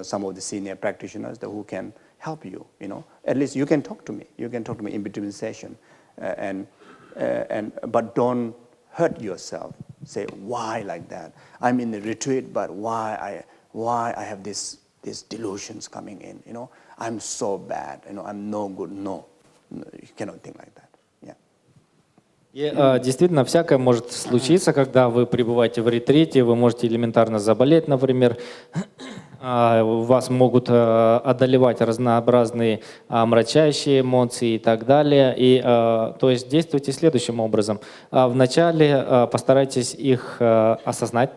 Speaker 1: some of the senior practitioners who can help you. At least you can talk to me. You can talk to me in between session, but don't hurt yourself. Say, why like that? I'm in the retreat, but why I have these delusions coming in? I'm so bad. I'm no good. No, you cannot think like that.
Speaker 2: И действительно, всякое может случиться, когда вы пребываете в ретрите, вы можете элементарно заболеть, например, вас могут одолевать разнообразные омрачающие эмоции и так далее. И, то есть действуйте следующим образом. Вначале постарайтесь их осознать,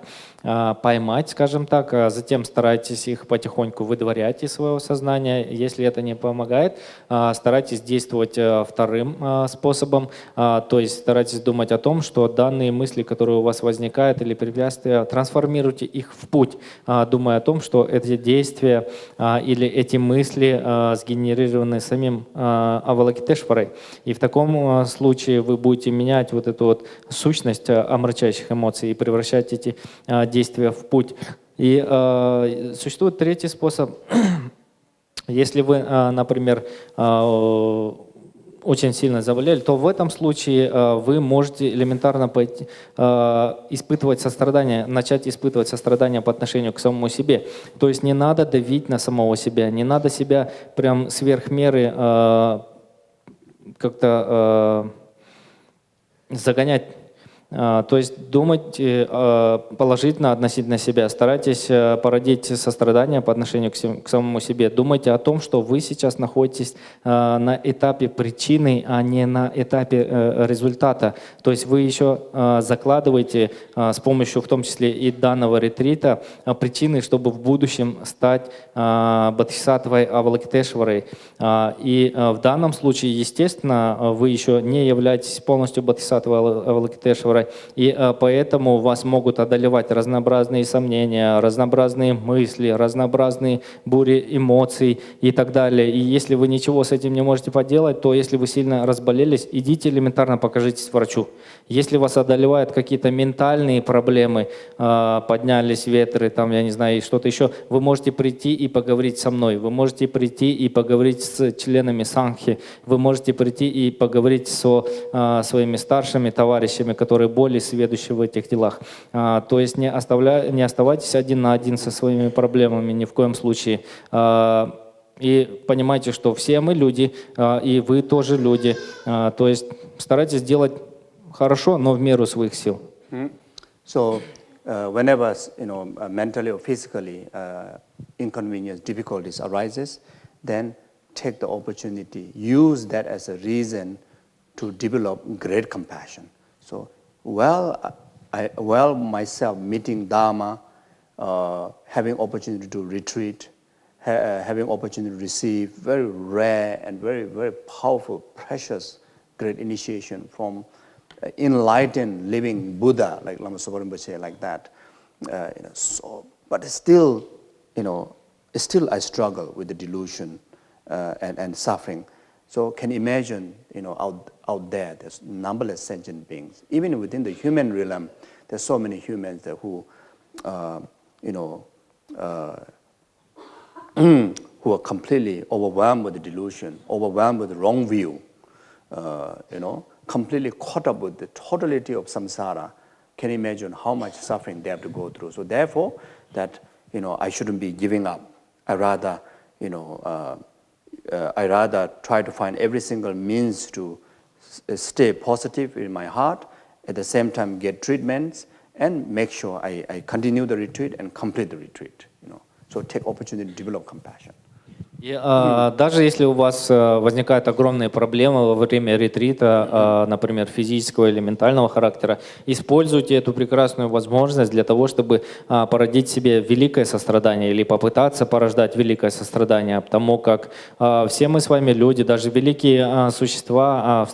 Speaker 2: поймать, скажем так, затем старайтесь их потихоньку выдворять из своего сознания. Если это не помогает, старайтесь действовать вторым способом, то есть старайтесь думать о том, что данные мысли, которые у вас возникают или препятствия, трансформируйте их в путь, думая о том, что эти действия или эти мысли сгенерированы самим Авалокитешварой. И в таком случае вы будете менять вот эту вот сущность омрачающих эмоций и превращать эти действия в путь. И существует третий способ. Если вы, например, очень сильно заболели, то в этом случае вы можете элементарно испытывать сострадание, начать испытывать сострадание по отношению к самому себе. То есть не надо давить на самого себя, не надо себя прям сверх меры как-то загонять. То есть думать положительно относительно себя, старайтесь породить сострадание по отношению к самому себе. Думайте о том, что вы сейчас находитесь на этапе причины, а не на этапе результата. То есть вы еще закладываете с помощью в том числе и данного ретрита причины, чтобы в будущем стать бодхисаттвой Авалокитешварой. И в данном случае, естественно, вы еще не являетесь полностью бодхисаттвой Авалокитешварой, чакрой, и поэтому вас могут одолевать разнообразные сомнения, разнообразные мысли, разнообразные бури эмоций и так далее. И если вы ничего с этим не можете поделать, то если вы сильно разболелись, идите элементарно покажитесь врачу. Если вас одолевают какие-то ментальные проблемы, поднялись ветры, там, я не знаю, и что-то еще, вы можете прийти и поговорить со мной, вы можете прийти и поговорить с членами сангхи, вы можете прийти и поговорить со своими старшими товарищами, которые более сведущи в этих делах. То есть не оставайтесь один на один со своими проблемами ни в коем случае. И понимайте, что все мы люди, и вы тоже люди. То есть старайтесь делать хорошо, но в меру своих сил.
Speaker 1: So, whenever mentally or physically inconvenience, difficulties arises, then take the opportunity, use that as a reason to develop great compassion. So, while myself meeting Dharma, having opportunity to retreat, having opportunity to receive very rare and very, very powerful, precious, great initiation from enlightened living Buddha, like Lama Soppa Rinpoche, like that. But still, still I struggle with the delusion and suffering. So can you imagine, out there, there's numberless sentient beings. Even within the human realm, there's so many humans who, who are completely overwhelmed with the delusion, overwhelmed with the wrong view, completely caught up with the totality of samsara. Can you imagine how much suffering they have to go through? So therefore, that I shouldn't be giving up. I rather try to find every single means to stay positive in my heart. At the same time, get treatments and make sure I continue the retreat and complete the retreat. So take opportunity to develop compassion.
Speaker 2: И, даже если у вас возникают огромные проблемы во время ретрита, например, физического или ментального характера, используйте эту прекрасную возможность для того, чтобы породить себе великое сострадание или попытаться порождать великое сострадание, потому как все мы с вами люди, даже великие существа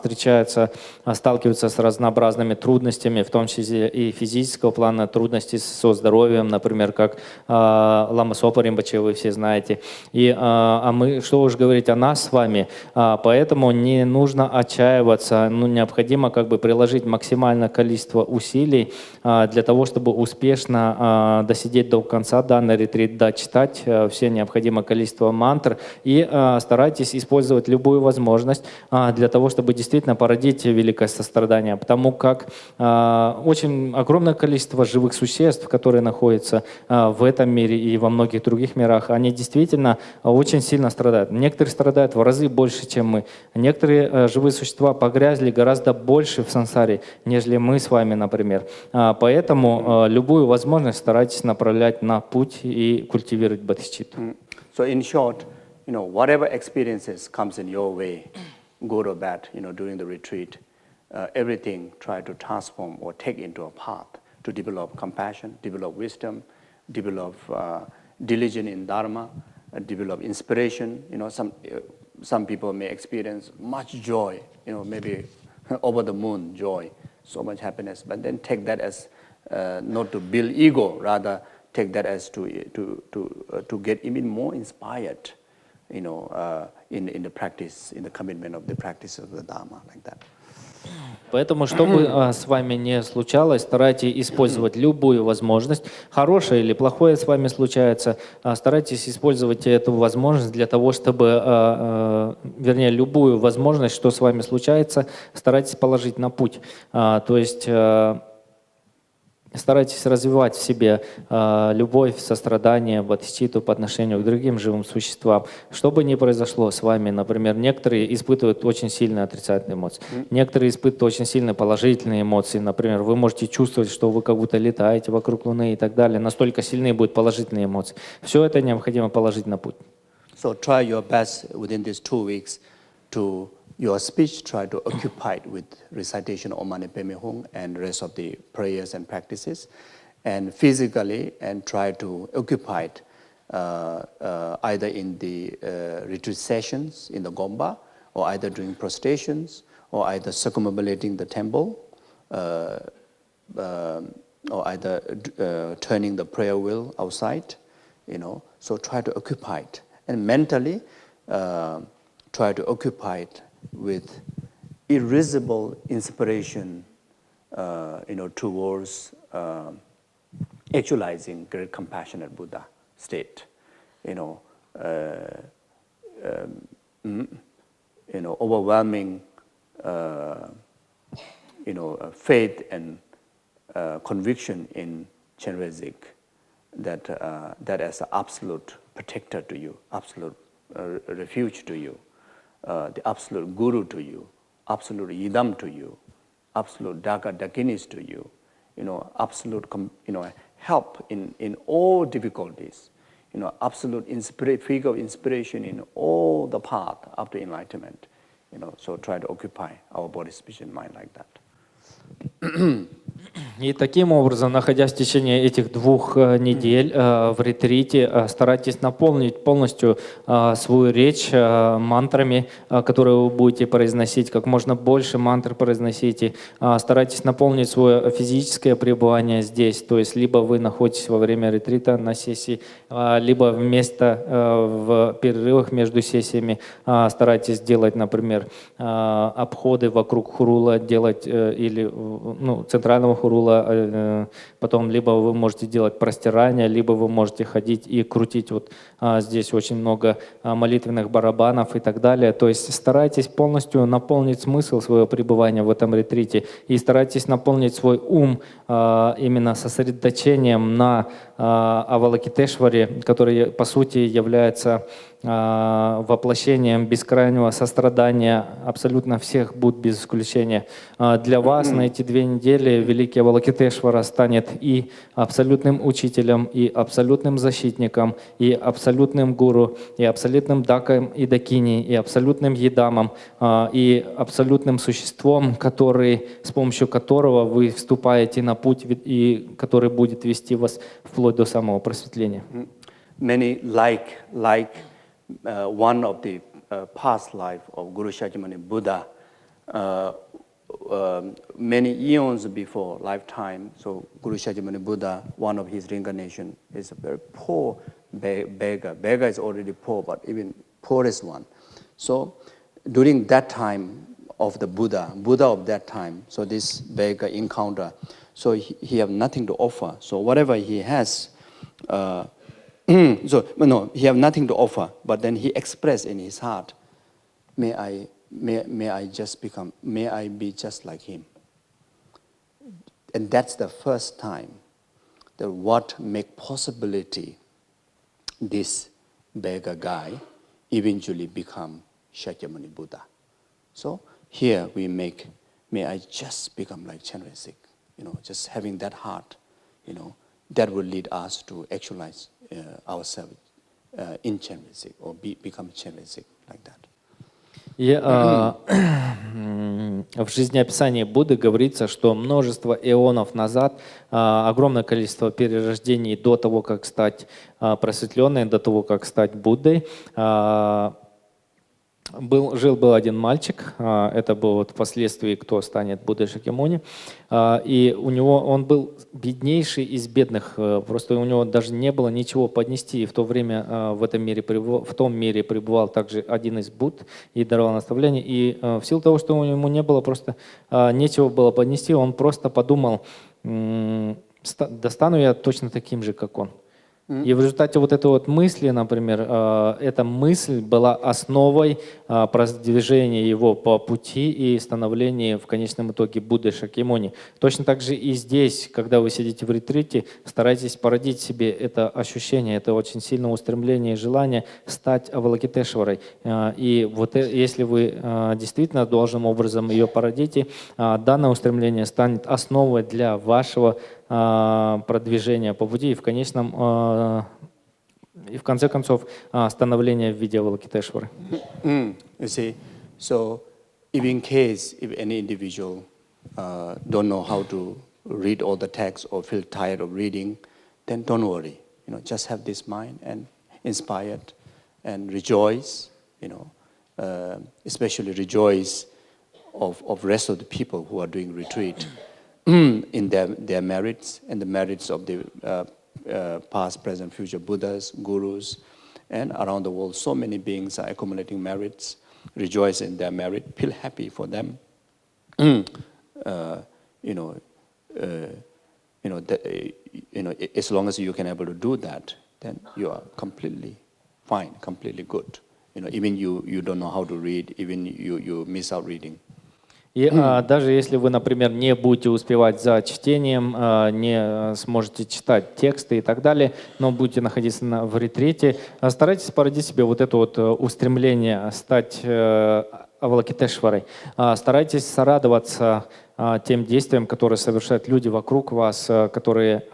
Speaker 2: сталкиваются с разнообразными трудностями, в том числе и физического плана, трудности со здоровьем, например, как Лама Сопа Ринпоче, вы все знаете. И а мы, что уж говорить о нас с вами, поэтому не нужно отчаиваться, необходимо приложить максимальное количество усилий для того, чтобы успешно досидеть до конца данный ретрит, дочитать все необходимое количество мантр и старайтесь использовать любую возможность для того, чтобы действительно породить великое сострадание, потому как очень огромное количество живых существ, которые находятся в этом мире и во многих других мирах, они действительно очень сильно страдают. Некоторые страдают в разы больше, чем мы. Некоторые живые существа погрязли гораздо больше в сансаре, нежели мы с вами, например. Поэтому любую возможность старайтесь направлять на путь и культивировать бодхичитту.
Speaker 1: So in short, whatever experiences comes in your way, good or bad, during the retreat, everything try to transform or take into a path to develop compassion, develop wisdom, develop diligence in Dharma, develop inspiration. Some people may experience much joy, maybe over the moon joy, so much happiness. But then take that as not to build ego, rather take that as to get even more inspired, in the practice, in the commitment of the practice of the Dharma, like that.
Speaker 2: Поэтому, что бы с вами не случалось, старайтесь использовать любую возможность, хорошее или плохое с вами случается, старайтесь использовать эту возможность для того, чтобы, вернее, любую возможность, что с вами случается, старайтесь положить на путь. То есть старайтесь развивать в себе любовь, сострадание, бодхичитту по отношению к другим живым существам. Что бы ни произошло с вами, например, некоторые испытывают очень сильные отрицательные эмоции, некоторые испытывают очень сильные положительные эмоции. Например, вы можете чувствовать, что вы как будто летаете вокруг Луны и так далее. Настолько сильные будут положительные эмоции. Все это необходимо положить на путь.
Speaker 1: So try your best within these 2 weeks to your speech, try to occupy it with recitation of Om Mani Padme Hum and rest of the prayers and practices, and physically, and try to occupy it either in the retreat sessions in the Gomba, or either doing prostrations, or either circumambulating the temple, or either turning the prayer wheel outside, so try to occupy it. And mentally, try to occupy it with irresistible inspiration, towards actualizing great compassionate Buddha state. Overwhelming, faith and conviction in Chenrezig, that as an absolute protector to you, absolute refuge to you, the absolute guru to you, absolute yidam to you, absolute dakinis to you, absolute help in all difficulties, absolute figure of inspiration in all the path up to enlightenment. So try to occupy our body, speech, and mind like that.
Speaker 2: И таким образом, находясь в течение этих 2 недель в ретрите, старайтесь наполнить полностью свою речь мантрами, которые вы будете произносить, как можно больше мантр произносите. Старайтесь наполнить свое физическое пребывание здесь, то есть либо вы находитесь во время ретрита на сессии, либо в перерывах между сессиями старайтесь делать, например, обходы вокруг хурула, делать или центрального хурула, потом либо вы можете делать простирание, либо вы можете ходить и крутить. Вот здесь очень много молитвенных барабанов и так далее. То есть старайтесь полностью наполнить смысл своего пребывания в этом ретрите и старайтесь наполнить свой ум именно сосредоточением на Авалокитешваре, который по сути является воплощением бескрайнего сострадания абсолютно всех Будд без исключения. Для вас на эти 2 недели великий Авалокитешвара станет и абсолютным учителем, и абсолютным защитником, и абсолютным гуру, и абсолютным даком и дакини, и абсолютным едамом, и абсолютным существом, с помощью которого вы вступаете на путь, и который будет вести вас вплоть до самого просветления.
Speaker 1: Many one of the past life of Guru Shakyamuni Buddha, many eons before lifetime. So Guru Shakyamuni Buddha, one of his reincarnation, is a very poor beggar. Beggar is already poor, but even poorest one. So during that time of the Buddha of that time, so this beggar encounter, so he have nothing to offer. So whatever he has, he have nothing to offer, but then he expressed in his heart, may I be just like him. And that's the first time that what make possibility this beggar guy eventually become Shakyamuni Buddha. So here we make, may I just become like Chenrezig, just having that heart, that will lead us to actualize ourselves in Chenrezig or become Chenrezig like that.
Speaker 2: И в жизнеописании Будды говорится, что множество эонов назад, огромное количество перерождений до того, как стать просветленным, до того, как стать Буддой, Жил-был один мальчик, это был вот впоследствии, кто станет Буддой Шакьямуни, и он был беднейший из бедных, просто у него даже не было ничего поднести. И в то время в том мире пребывал также один из Будд и давал наставления. И в силу того, что ему не было просто нечего было поднести, он просто подумал, достану я точно таким же, как он. И в результате вот этой вот мысли, например, эта мысль была основой продвижения его по пути и становления в конечном итоге Будды Шакьямуни. Точно так же и здесь, когда вы сидите в ретрите, старайтесь породить себе это ощущение, это очень сильное устремление и желание стать Авалокитешварой. И вот если вы действительно должным образом ее породите, данное устремление станет основой для вашего продвижения по пути и в конце концов становления в виде Авалокитешвары.
Speaker 1: You see, so if any individual don't know how to read all the text or feel tired of reading, then don't worry. Just have this mind and inspired and rejoice. Especially rejoice of rest of the people who are doing retreat. in their merits and the merits of the past, present, future Buddhas, gurus, and around the world, so many beings are accumulating merits. Rejoice in their merit, feel happy for them. As long as you can able to do that, then you are completely fine, completely good. Even you don't know how to read, even you miss out reading.
Speaker 2: И даже если вы, например, не будете успевать за чтением, не сможете читать тексты и так далее, но будете находиться в ретрите, старайтесь породить себе вот это вот устремление стать Авалокитешварой. Старайтесь сорадоваться тем действиям, которые совершают люди вокруг вас, которые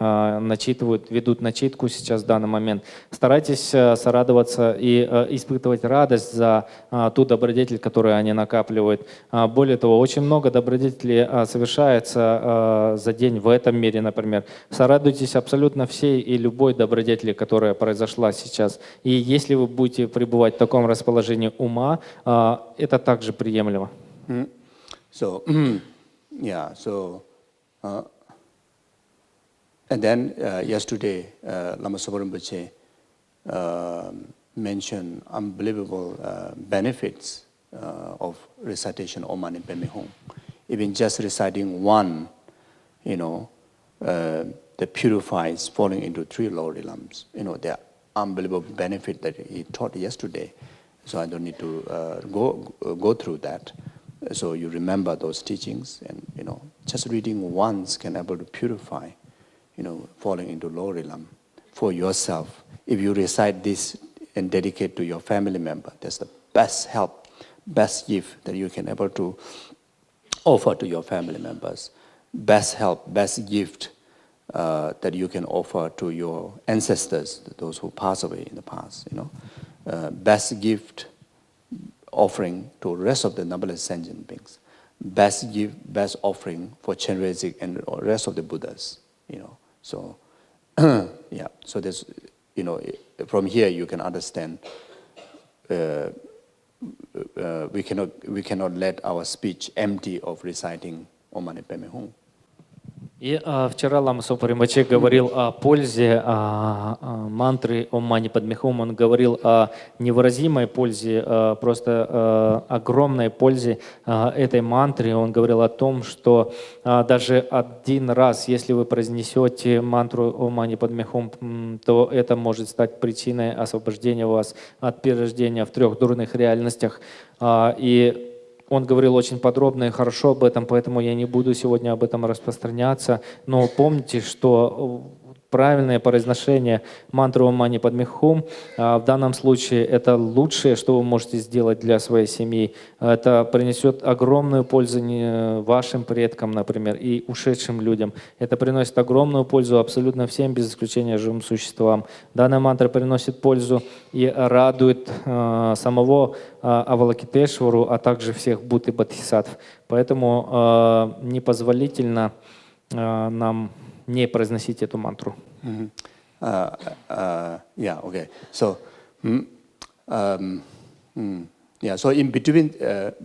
Speaker 2: начитывают, ведут начитку сейчас в данный момент. Старайтесь сорадоваться и испытывать радость за ту добродетель, которую они накапливают. Более того, очень много добродетелей совершается за день в этом мире, например. Сорадуйтесь абсолютно всей и любой добродетели, которая произошла сейчас. И если вы будете пребывать в таком расположении ума, это также приемлемо.
Speaker 1: Yeah, so, and then yesterday, Lama Soppa Rinpoche mentioned unbelievable benefits of recitation Om Mani Padme Hum. Even just reciting one, that purifies falling into 3 lower realms. The unbelievable benefit that he taught yesterday. So I don't need to go through that. So you remember those teachings, and just reading once can able to purify, falling into lower realm for yourself. If you recite this and dedicate to your family member, that's the best help, best gift that you can able to offer to your family members. Best help, best gift that you can offer to your ancestors, those who passed away in the past. Best gift offering to the rest of the numberless sentient beings. Best gift, best offering for Chenrezig and the rest of the Buddhas. So yeah. So there's, from here you can understand. We cannot let our speech empty of reciting Om Mani Padme Hum.
Speaker 2: И вчера Лама Сопа Ринпоче говорил о пользе мантры Ом Мани Падме Хум. Он говорил о невыразимой пользе, просто огромной пользе этой мантры. Он говорил о том, что даже один раз, если вы произнесете мантру Ом Мани Падме Хум, то это может стать причиной освобождения вас от перерождения в 3 дурных реальностях. И он говорил очень подробно и хорошо об этом, поэтому я не буду сегодня об этом распространяться. Но помните, что правильное произношение мантры Ом Мани Падме Хум в данном случае это лучшее, что вы можете сделать для своей семьи. Это принесет огромную пользу вашим предкам, например, и ушедшим людям. Это приносит огромную пользу абсолютно всем, без исключения живым существам. Данная мантра приносит пользу и радует самого Авалокитешвару, а также всех Будд и Бодхисаттв. Поэтому непозволительно нам не произносить эту мантру.
Speaker 1: Yeah, okay. So, yeah. So in between,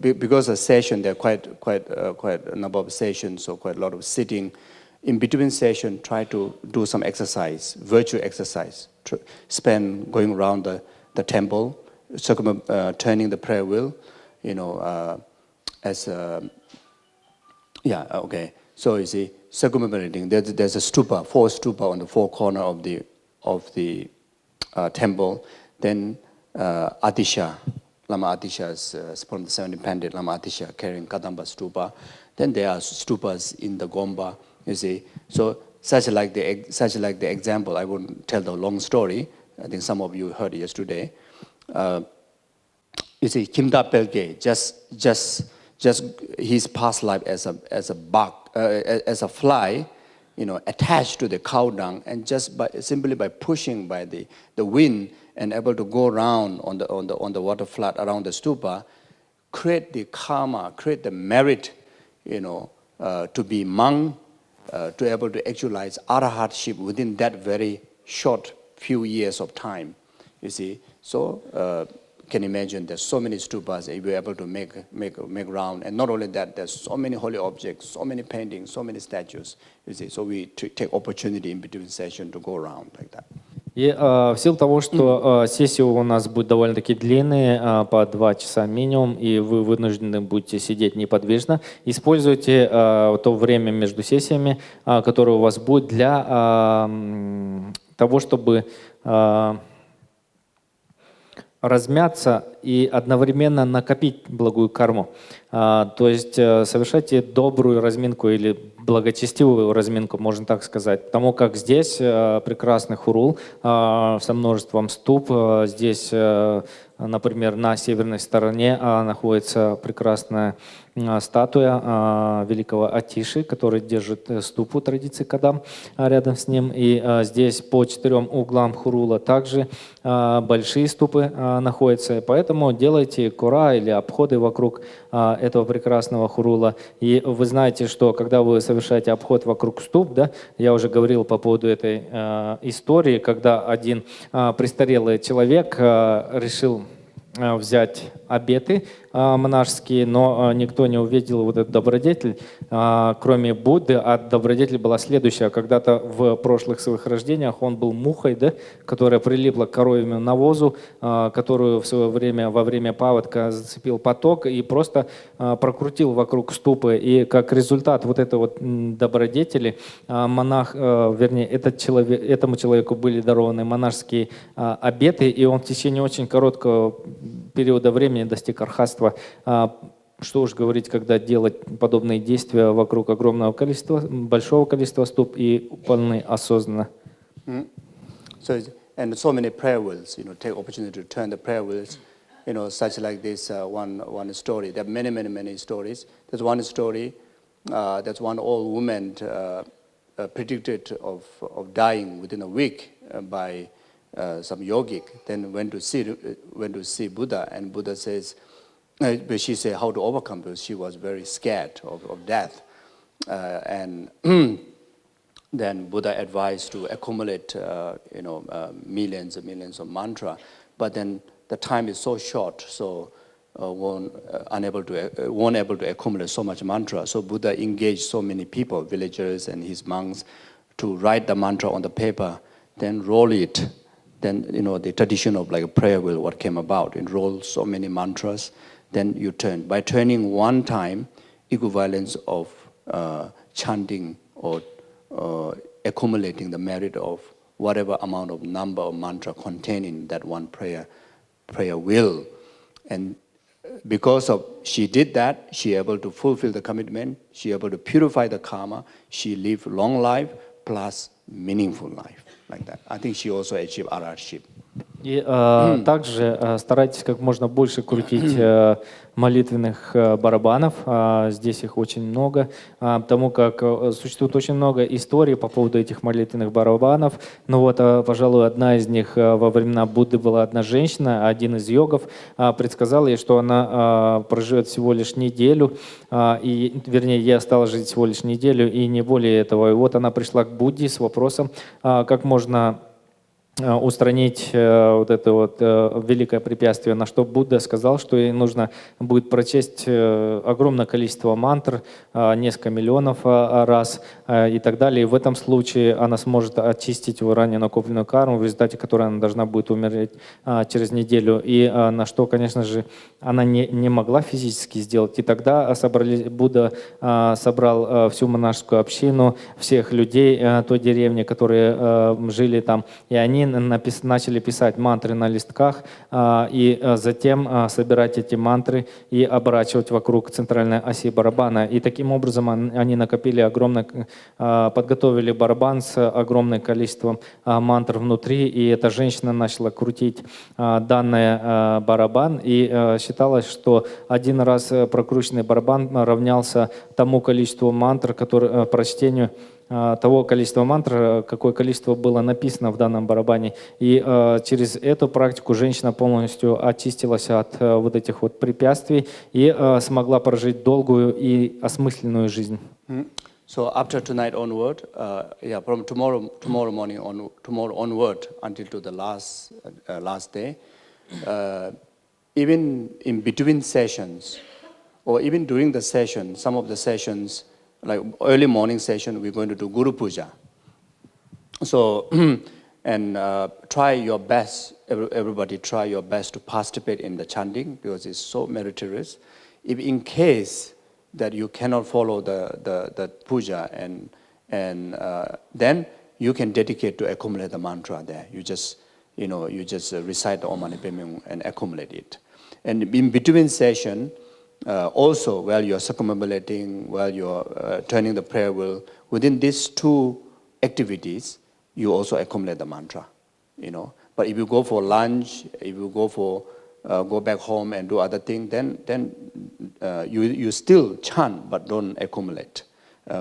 Speaker 1: because the session there are quite a number of sessions, so quite a lot of sitting. In between session, try to do some exercise, virtual exercise. Spend going around the temple, turning the prayer wheel. Yeah, okay. So you see, circumambulating. There's a stupa, 4 stupa on the 4 corner of the temple. Then Atisha, Lama Atisha is from the 7 independent Lama Atisha carrying Kadamba stupa. Then there are stupas in the Gomba. You see, so such like the example. I won't tell the long story. I think some of you heard it yesterday. You see, Kimda Pelge just his past life as a bug, as a fly, attached to the cow dung, and just simply by pushing by the wind and able to go around on the water flood around the stupa, create the karma, create the merit, to be monk, to able to actualize arahatship within that very short few years of time. You see, so can imagine there's so many stupas if you're able to make round. And not only that, there's so many holy objects, so many paintings, so many statues. You see, so we take opportunity in between session to go around like that.
Speaker 2: И в силу того, что сессии у нас будут довольно-таки длинные, по 2 часа минимум, и вы вынуждены будете сидеть неподвижно, используйте то время между сессиями, которое у вас будет для того, чтобы размяться и одновременно накопить благую карму. То есть совершайте добрую разминку или благочестивую разминку, можно так сказать. Потому как здесь прекрасный хурул со множеством ступ. Здесь, например, на северной стороне находится прекрасная статуя великого Атиши, который держит ступу традиции Кадам рядом с ним. И здесь по 4 углам хурула также большие ступы находятся. Поэтому делайте кура или обходы вокруг этого прекрасного хурула. И вы знаете, что когда вы совершаете обход вокруг ступ, да, я уже говорил по поводу этой истории, когда один престарелый человек решил взять обеты монашеские, но никто не увидел вот этот добродетель, кроме Будды, а добродетель была следующая. Когда-то в прошлых своих рождениях он был мухой, да, которая прилипла к коровьему навозу, которую в свое время, во время паводка зацепил поток и просто прокрутил вокруг ступы. И как результат вот этой вот добродетели монах, вернее, этому человеку были дарованы монашеские обеты, и он в течение очень короткого периода времени достиг архатства. Что уж говорить, когда делать подобные действия вокруг огромного количества, большого количества ступ и вполне осознанно.
Speaker 1: And so many prayer wheels, take opportunity to turn the prayer wheels, such like this one story. There are many stories. There's one story, that's one old woman predicted of dying within a week by some yogic. Then went to see Buddha, and Buddha says, but she said how to overcome, because she was very scared of death. And then Buddha advised to accumulate, millions and millions of mantra. But then the time is so short, so won't able to accumulate so much mantra. So Buddha engaged so many people, villagers and his monks, to write the mantra on the paper, then roll it. Then the tradition of like a prayer wheel, what came about, it rolls so many mantras. Then you turn. By turning one time, equivalence of chanting or accumulating the merit of whatever amount of number of mantra contained in that one prayer will. And because of she did that, she able to fulfill the commitment, she able to purify the karma, she lived long life plus meaningful life, like that. I think she also achieved arhatship.
Speaker 2: И также старайтесь как можно больше крутить молитвенных барабанов. Здесь их очень много, потому как существует очень много историй по поводу этих молитвенных барабанов. Но вот, пожалуй, одна из них во времена Будды была одна женщина, один из йогов предсказал ей, что она проживет всего лишь неделю, вернее, ей осталось жить всего лишь неделю и не более этого. И вот она пришла к Будде с вопросом, как можно устранить вот это вот великое препятствие, на что Будда сказал, что ей нужно будет прочесть огромное количество мантр, несколько миллионов раз и так далее. И в этом случае она сможет очистить ранее накопленную карму, в результате которой она должна будет умереть через неделю. И на что, конечно же, она не могла физически сделать. И тогда Будда собрал всю монашескую общину, всех людей той деревни, которые жили там, и они начали писать мантры на листках и затем собирать эти мантры и оборачивать вокруг центральной оси барабана. И таким образом они накопили подготовили барабан с огромным количеством мантр внутри, и эта женщина начала крутить данный барабан, и считалось, что один раз прокрученный барабан равнялся тому количеству мантр, прочтению того количества мантр, какое количество было написано в данном барабане. И через эту практику женщина полностью очистилась от вот этих вот препятствий и смогла прожить долгую и осмысленную жизнь.
Speaker 1: So after tonight onward, from tomorrow onward until to the last day, even in between sessions, or even during the session, some of the sessions, like early morning session, we're going to do Guru Puja. So, and try your best, everybody try your best to participate in the chanting because it's so meritorious. If in case that you cannot follow the puja and then you can dedicate to accumulate the mantra there. You just recite the Om Mani Padme Hum and accumulate it. And in between session, also while you're circumambulating, while you're turning the prayer wheel, within these two activities, you also accumulate the mantra, But if you go for lunch, if you go back home and do other things, then you still chant but don't accumulate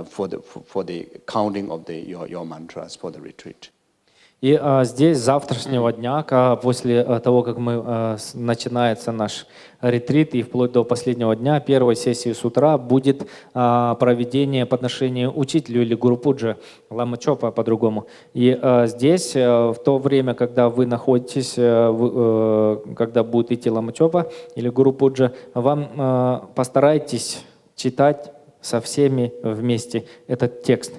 Speaker 1: for the counting of your mantras for the retreat.
Speaker 2: И здесь с завтрашнего дня, после того, как начинается наш ретрит и вплоть до последнего дня, первой сессии с утра будет проведение подношения учителю или гуру пуджа, лама чопа по-другому. И здесь, в то время, когда вы находитесь, когда будет идти лама чопа или гуру пуджа, вам постарайтесь читать со всеми вместе этот текст.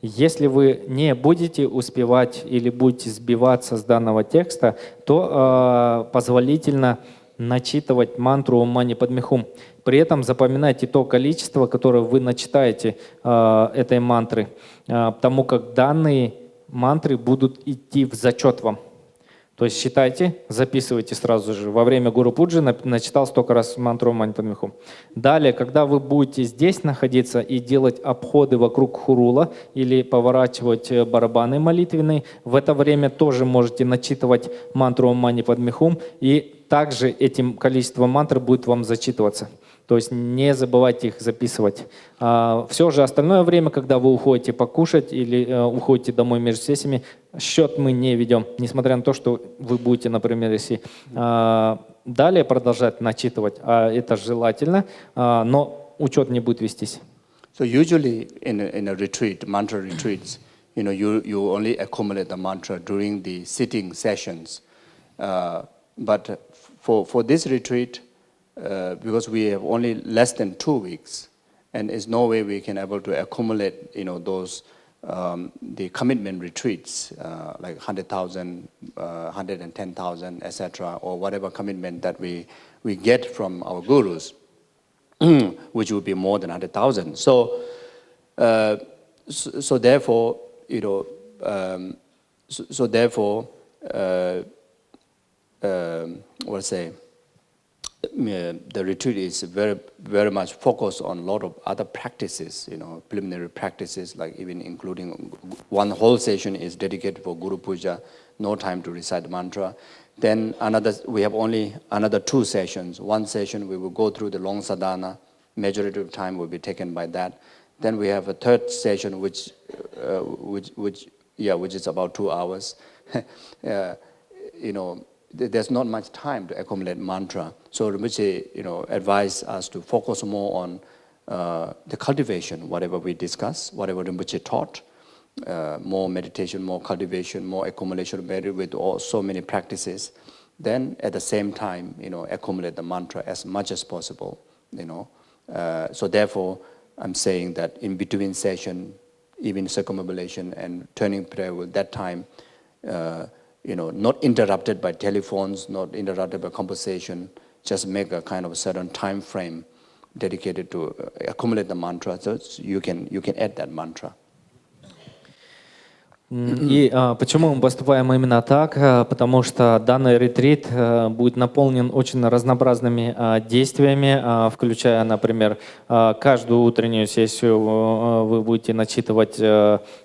Speaker 2: Если вы не будете успевать или будете сбиваться с данного текста, то позволительно начитывать мантру Ом Мани Падме Хум. При этом запоминайте то количество, которое вы начитаете этой мантры, потому как данные мантры будут идти в зачет вам. То есть считайте, записывайте сразу же. Во время Гуру Пуджи начитал столько раз мантру Ом Мани Падме Хум. Далее, когда вы будете здесь находиться и делать обходы вокруг хурула или поворачивать барабаны молитвенные, в это время тоже можете начитывать мантру Ом Мани Падме Хум, и также этим количеством мантр будет вам зачитываться. То есть не забывайте их записывать. Все же остальное время, когда вы уходите покушать или уходите домой между сессиями, счет мы не ведем, несмотря на то, что вы будете, например, если далее продолжать начитывать, это желательно, но учет не будет вестись.
Speaker 1: So usually in a retreat, mantra retreats, you only accumulate the mantra during the sitting sessions. But for this retreat, because we have only less than 2 weeks, and there's no way we can able to accumulate, those the commitment retreats like 100,000, 110,000, etc., or whatever commitment that we get from our gurus, which would be more than 100,000. So therefore, the retreat is very, very much focused on a lot of other practices, preliminary practices, like even including one whole session is dedicated for Guru Puja, no time to recite mantra. Then we have only another 2 sessions. One session we will go through the long sadhana, majority of time will be taken by that. Then we have a 3rd session which is about 2 hours. There's not much time to accumulate mantra. So Rinpoche, advised us to focus more on the cultivation, whatever we discuss, whatever Rinpoche taught, more meditation, more cultivation, more accumulation with so many practices. Then at the same time, accumulate the mantra as much as possible, So therefore, I'm saying that in between session, even circumambulation and turning prayer with that time, not interrupted by telephones, not interrupted by conversation, just make a kind of a certain time frame dedicated to accumulate the mantra, so you can add that mantra.
Speaker 2: И почему мы поступаем именно так? Потому что данный ретрит будет наполнен очень разнообразными действиями, включая, например, каждую утреннюю сессию вы будете начитывать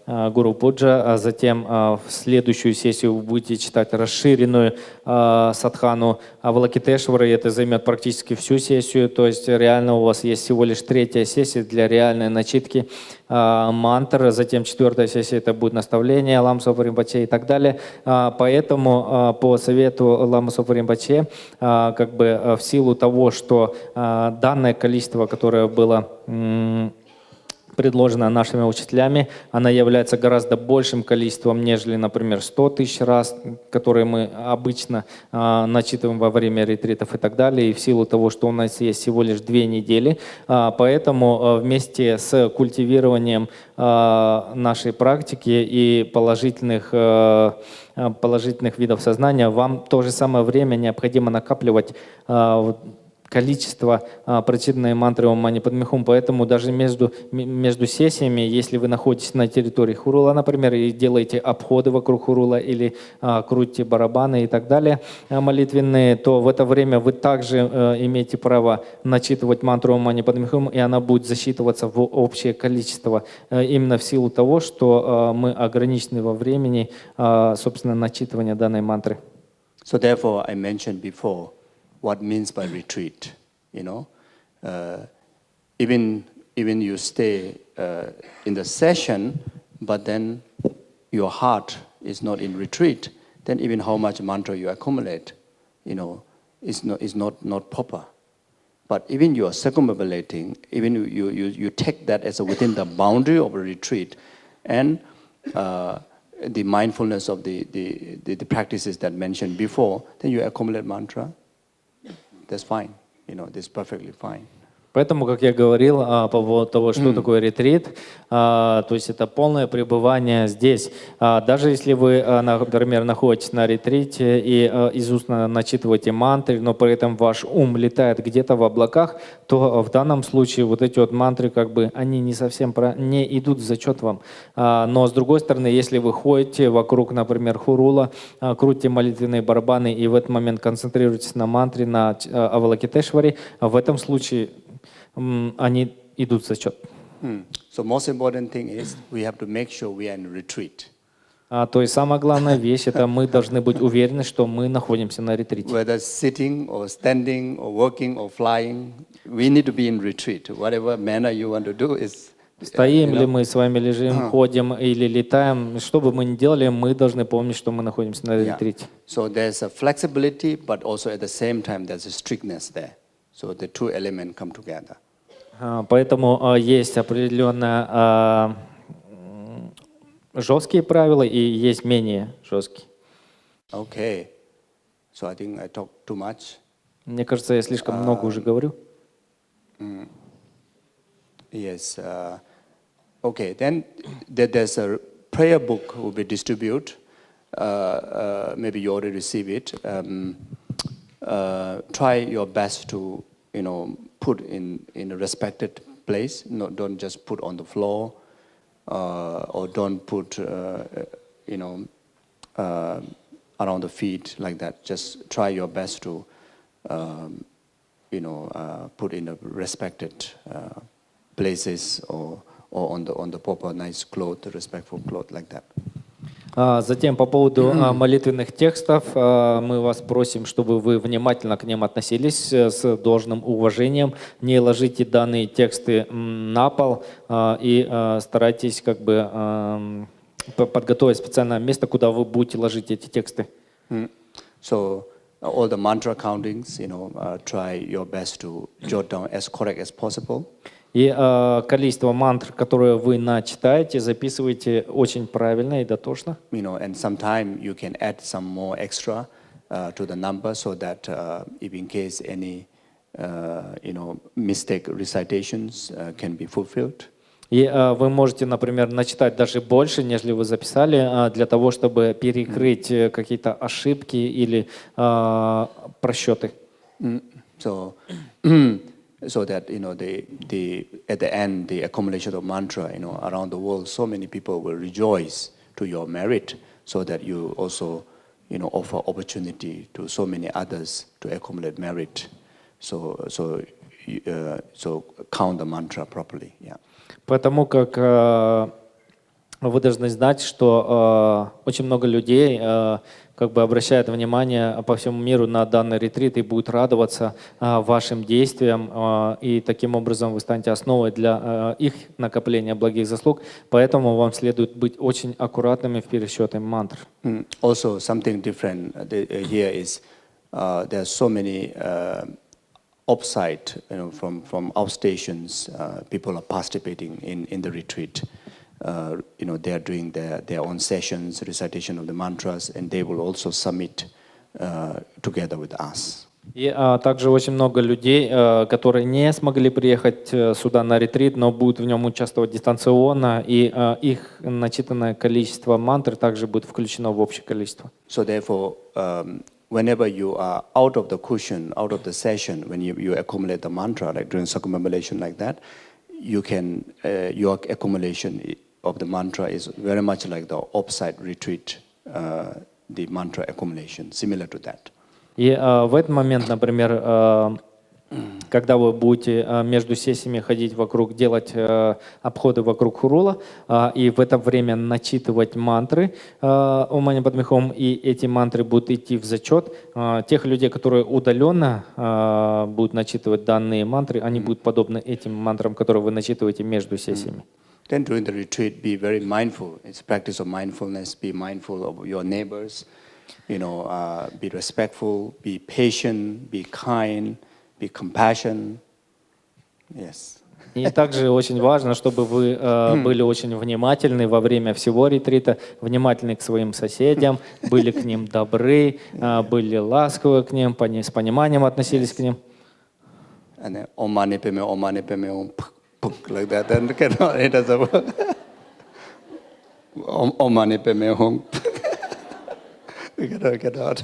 Speaker 2: Гуру Пуджа, а затем в следующую сессию вы будете читать расширенную садхану Авалокитешвары, и это займет практически всю сессию, то есть реально у вас есть всего лишь 3-я сессия для реальной начитки мантр, затем 4-я сессия это будет наставление Лама Сопы Ринпоче и так далее. Поэтому по совету Лама Сопы Ринпоче, в силу того, что данное количество, которое было предложенная нашими учителями, она является гораздо большим количеством, нежели, например, 100 тысяч раз, которые мы обычно начитываем во время ретритов и так далее. И в силу того, что у нас есть всего лишь 2 недели, поэтому вместе с культивированием нашей практики и положительных видов сознания вам в то же самое время необходимо накапливать количество прочитанной мантры Ом Мани Падме Хум. Поэтому даже между сессиями, если вы находитесь на территории Хурула, например, и делаете обходы вокруг Хурула или крутите барабаны и так далее молитвенные, то в это время вы также имеете право начитывать мантру Ом Мани Падме Хум, и она будет засчитываться в общее количество именно в силу того, что мы ограничены во времени, собственно, начитывания данной мантры.
Speaker 1: So therefore, I mentioned before what means by retreat. Even you stay in the session, but then your heart is not in retreat, then even how much mantra you accumulate, is not proper. But even you are circumambulating, even you take that as within the boundary of a retreat, and the mindfulness of the practices that mentioned before, then you accumulate mantra. That's fine. That's perfectly fine.
Speaker 2: Поэтому, как я говорил по поводу того, что такое ретрит, то есть это полное пребывание здесь. Даже если вы, например, находитесь на ретрите и из уст начитываете мантры, но при этом ваш ум летает где-то в облаках, то в данном случае вот эти вот мантры, они не совсем не идут в зачет вам. Но с другой стороны, если вы ходите вокруг, например, Хурула, крутите молитвенные барабаны и в этот момент концентрируетесь на мантре, на Авалокитешваре, в этом случае они идут в зачет.
Speaker 1: So most important thing is we have to make sure we are in retreat.
Speaker 2: То есть самая главная вещь — это мы должны быть уверены, что мы находимся на ретрите.
Speaker 1: Whether sitting or standing or working or flying, we need to be in retreat. Whatever manner you want to do is.
Speaker 2: Стоим ли мы с вами, лежим, ходим или летаем, что бы мы ни делали, мы должны помнить, что мы находимся на ретрите.
Speaker 1: So there's a flexibility, but also at the same time there's a strictness there. So the two elements come together.
Speaker 2: Поэтому есть определенно жесткие правила и есть менее жесткие.
Speaker 1: Okay. So I think I talked too much.
Speaker 2: Мне кажется, я слишком много уже говорю.
Speaker 1: Yes. Okay. Then there's a prayer book will be distributed. Maybe you already receive it. Try your best to put in a respected place. No, don't just put on the floor, or don't put around the feet like that. Just try your best to put in a respected places or on the proper nice cloth, respectful cloth like that.
Speaker 2: Затем по поводу молитвенных текстов мы вас просим, чтобы вы внимательно к ним относились с должным уважением, не ложите данные тексты на пол и старайтесь подготовить специальное место, куда вы будете ложить эти тексты.
Speaker 1: So all the mantra countings, try your best to jot down as correct as possible.
Speaker 2: И количество мантр, которые вы начитаете, записывайте очень правильно и дотошно.
Speaker 1: And sometimes you can add some more extra to the number so that if in case any mistake recitations can be fulfilled.
Speaker 2: И вы можете, например, начитать даже больше, нежели вы записали, для того, чтобы перекрыть какие-то ошибки или просчеты.
Speaker 1: So that at the end the accumulation of mantra around the world, so many people will rejoice to your merit, so that you also offer opportunity to so many others to accumulate merit. So count the mantra properly. Yeah.
Speaker 2: Потому как вы должны знать, что очень много людей обращают внимание по всему миру на данный ретрит и будут радоваться вашим действиям, и таким образом вы станете основой для их накопления благих заслуг. Поэтому вам следует быть очень аккуратными в пересчете мантр.
Speaker 1: Also, something different here is there are so many offsite, from outstations, people are participating in the retreat. They are doing their own sessions, recitation of the mantras, and they will also submit together with us.
Speaker 2: И также очень много людей, которые не смогли приехать сюда на ретрит, но будут в нем участвовать дистанционно, и их начитанное количество мантр также будет включено в общее количество.
Speaker 1: So therefore, whenever you are out of the cushion, out of the session, when you accumulate the mantra, like during circumambulation like that, you can your accumulation of the mantra is very much like the offsite retreat, the mantra accumulation, similar to that.
Speaker 2: И в этот момент, например, когда вы будете между сессиями ходить вокруг, делать обходы вокруг хурула, и в это время начитывать мантры Ом Мани Падме Хум, и эти мантры будут идти в зачет, тех людей, которые удаленно будут начитывать данные мантры, они будут подобны этим мантрам, которые вы начитываете между сессиями.
Speaker 1: Then during the retreat, be very mindful. It's a practice of mindfulness. Be mindful of your neighbors. Be respectful. Be patient. Be kind. Be compassionate. Yes.
Speaker 2: И также очень важно, чтобы вы были очень внимательны во время всего ретрита, внимательны к своим соседям, были к ним добры, были ласковы к ним, с пониманием относились к ним.
Speaker 1: And then, Om Mani Padme Hum, like that, then it doesn't work. Om Mani Padme Hum. We cannot get out.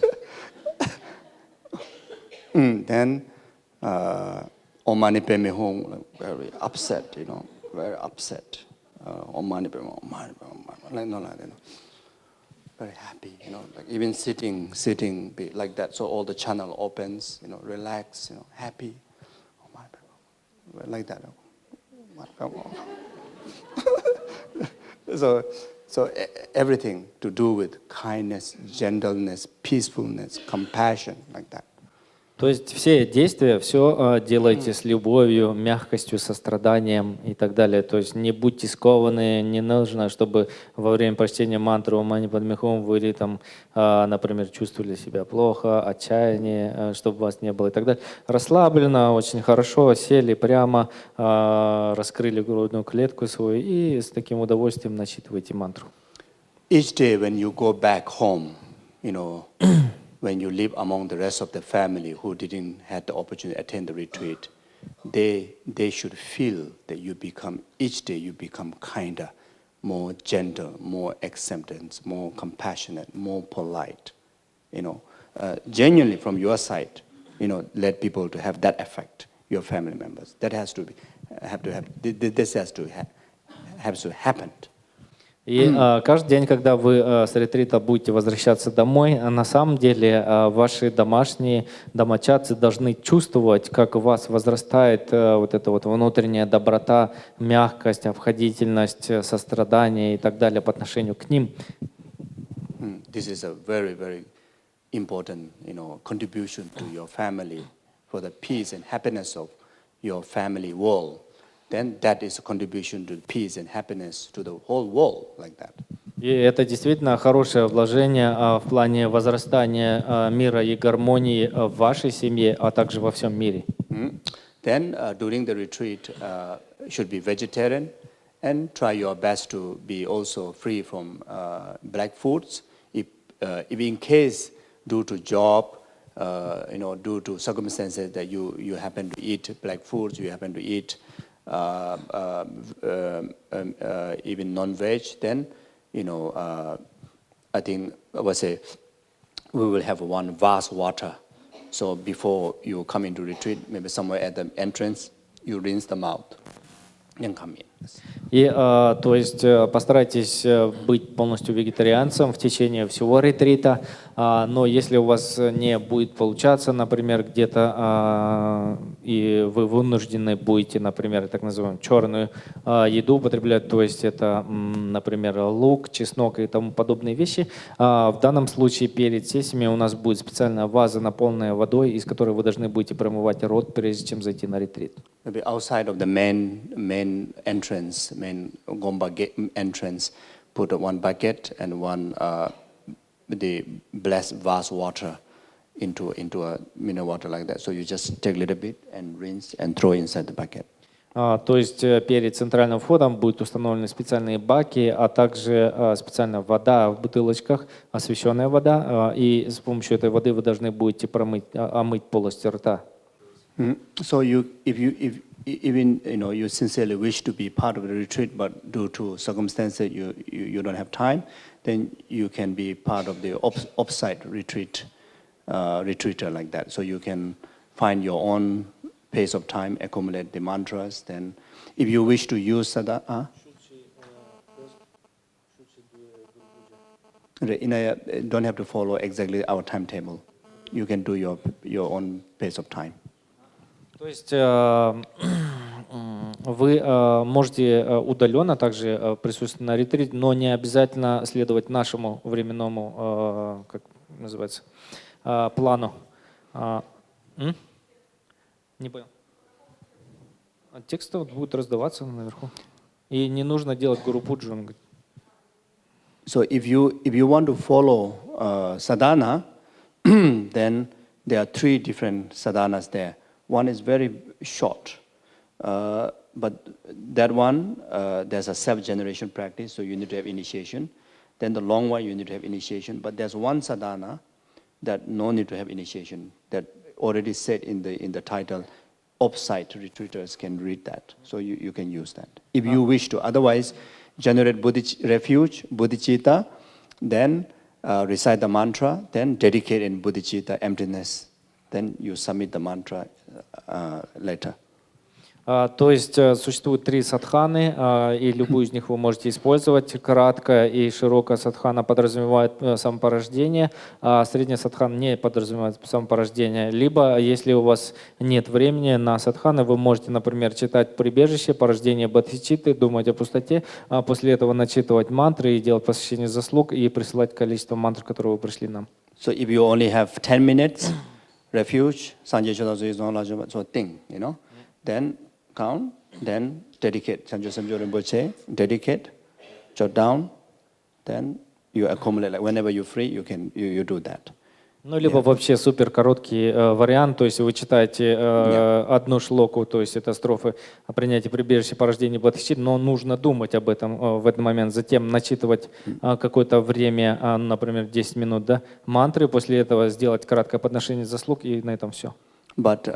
Speaker 1: Then Om Mani Padme Hum, very upset, very upset. Om Mani Padme Hum, like very happy, like even sitting be like that, so all the channel opens, relax, happy, Om Mani Padme Hum, like that. So everything to do with kindness, gentleness, peacefulness, compassion, like that.
Speaker 2: То есть все действия, все делайте с любовью, мягкостью, состраданием и так далее. То есть не будьте скованы, не нужно, чтобы во время прочтения мантры Ом Мани Падме Хум вы там, например, чувствовали себя плохо, отчаяние, чтобы вас не было и так далее. Расслабленно, очень хорошо, сели прямо, раскрыли грудную клетку свою и с таким удовольствием начитывайте мантру.
Speaker 1: Each day when you go back home, when you live among the rest of the family who didn't have the opportunity to attend the retreat, they should feel that each day you become kinder, more gentle, more acceptance, more compassionate, more polite. Genuinely from your side, let people to have that effect, your family members. That has to happen.
Speaker 2: И каждый день, когда вы с ретрита будете возвращаться домой, на самом деле ваши домашние домочадцы должны чувствовать, как у вас возрастает вот эта вот внутренняя доброта, мягкость, обходительность, сострадание и так далее по отношению к ним.
Speaker 1: This is a very, very important, contribution to your family for the peace and happiness of your family world. Then that is a contribution to peace and happiness to the whole world, like that.
Speaker 2: И это действительно хорошее вложение в плане возрастания мира и гармонии в вашей семье, а также во всем мире.
Speaker 1: Then during the retreat, should be vegetarian and try your best to be also free from black foods. If in case due to job, due to circumstances that you happen to eat black foods, you happen to eat even non-veg, then I think I would say we will have one vase water. So before you come into retreat, maybe somewhere at the entrance, you rinse the mouth, then come in.
Speaker 2: И, то есть, постарайтесь быть полностью вегетарианцем в течение всего ретрита, но если у вас не будет получаться, например, где-то, и вы вынуждены будете, например, так называемую черную еду употреблять, то есть это, например, лук, чеснок и тому подобные вещи, в данном случае перед сессиями у нас будет специальная ваза, наполненная водой, из которой вы должны будете промывать рот, прежде чем зайти на ретрит.
Speaker 1: Maybe outside of the main entrance, main gomba entrance, put one bucket and one the blessed vase water into a mineral water like that. So you just take a little bit and rinse and throw inside the bucket.
Speaker 2: То есть перед центральным входом будут установлены специальные баки, а также специальная вода в бутылочках, освященная вода, и с помощью этой воды вы должны будете омыть полость рта.
Speaker 1: So if even you sincerely wish to be part of the retreat, but due to circumstances you don't have time, then you can be part of the off-site retreat, retreater like that. So you can find your own pace of time, accumulate the mantras. Then, if you wish to use sadhana, don't have to follow exactly our timetable. You can do your own pace of time.
Speaker 2: То есть вы можете удаленно также присутствовать на ретрите, но не обязательно следовать нашему временному, как называется, плану. Не понял. Текст будет раздаваться наверху. И не нужно делать гуру пуджу.
Speaker 1: So if you want to follow sadhana, then there are 3 different sadhanas there. One is very short, but that one, there's a self-generation practice, so you need to have initiation. Then the long one, you need to have initiation. But there's one sadhana that no need to have initiation, that already said in the title, off-site retreaters can read that. So you can use that. If you wish to, otherwise, generate refuge, bodhicitta, then recite the mantra, then dedicate in bodhicitta, emptiness. Then you submit the mantra later.
Speaker 2: То есть существует 3 садханы, и любую из них вы можете использовать. Краткая и широкая садхана подразумевает самопорождение, а средняя садхана не подразумевает самопорождение. Либо, если у вас нет времени на садханы, вы можете, например, читать «Прибежище», «Порождение бодхичитты», думать о пустоте, а после этого начитывать мантры и делать посвящение заслуг и присылать количество мантр, которые вы пришли нам.
Speaker 1: So if you only have 10 minutes, refuge, Sanjay Chodazu is not so thing, then count, then dedicate. Sanjay Rinpoche, dedicate, jot down, then you accumulate. Like whenever you're free, you do that.
Speaker 2: Ну, либо вообще супер короткий вариант, то есть вы читаете одну шлоку, то есть это строфы о принятии прибежища, порождении бодхичитты, но нужно думать об этом в этот момент, затем начитывать какое-то время, например, 10 минут, да, мантры, после этого сделать краткое подношение заслуг, и на этом все.
Speaker 1: But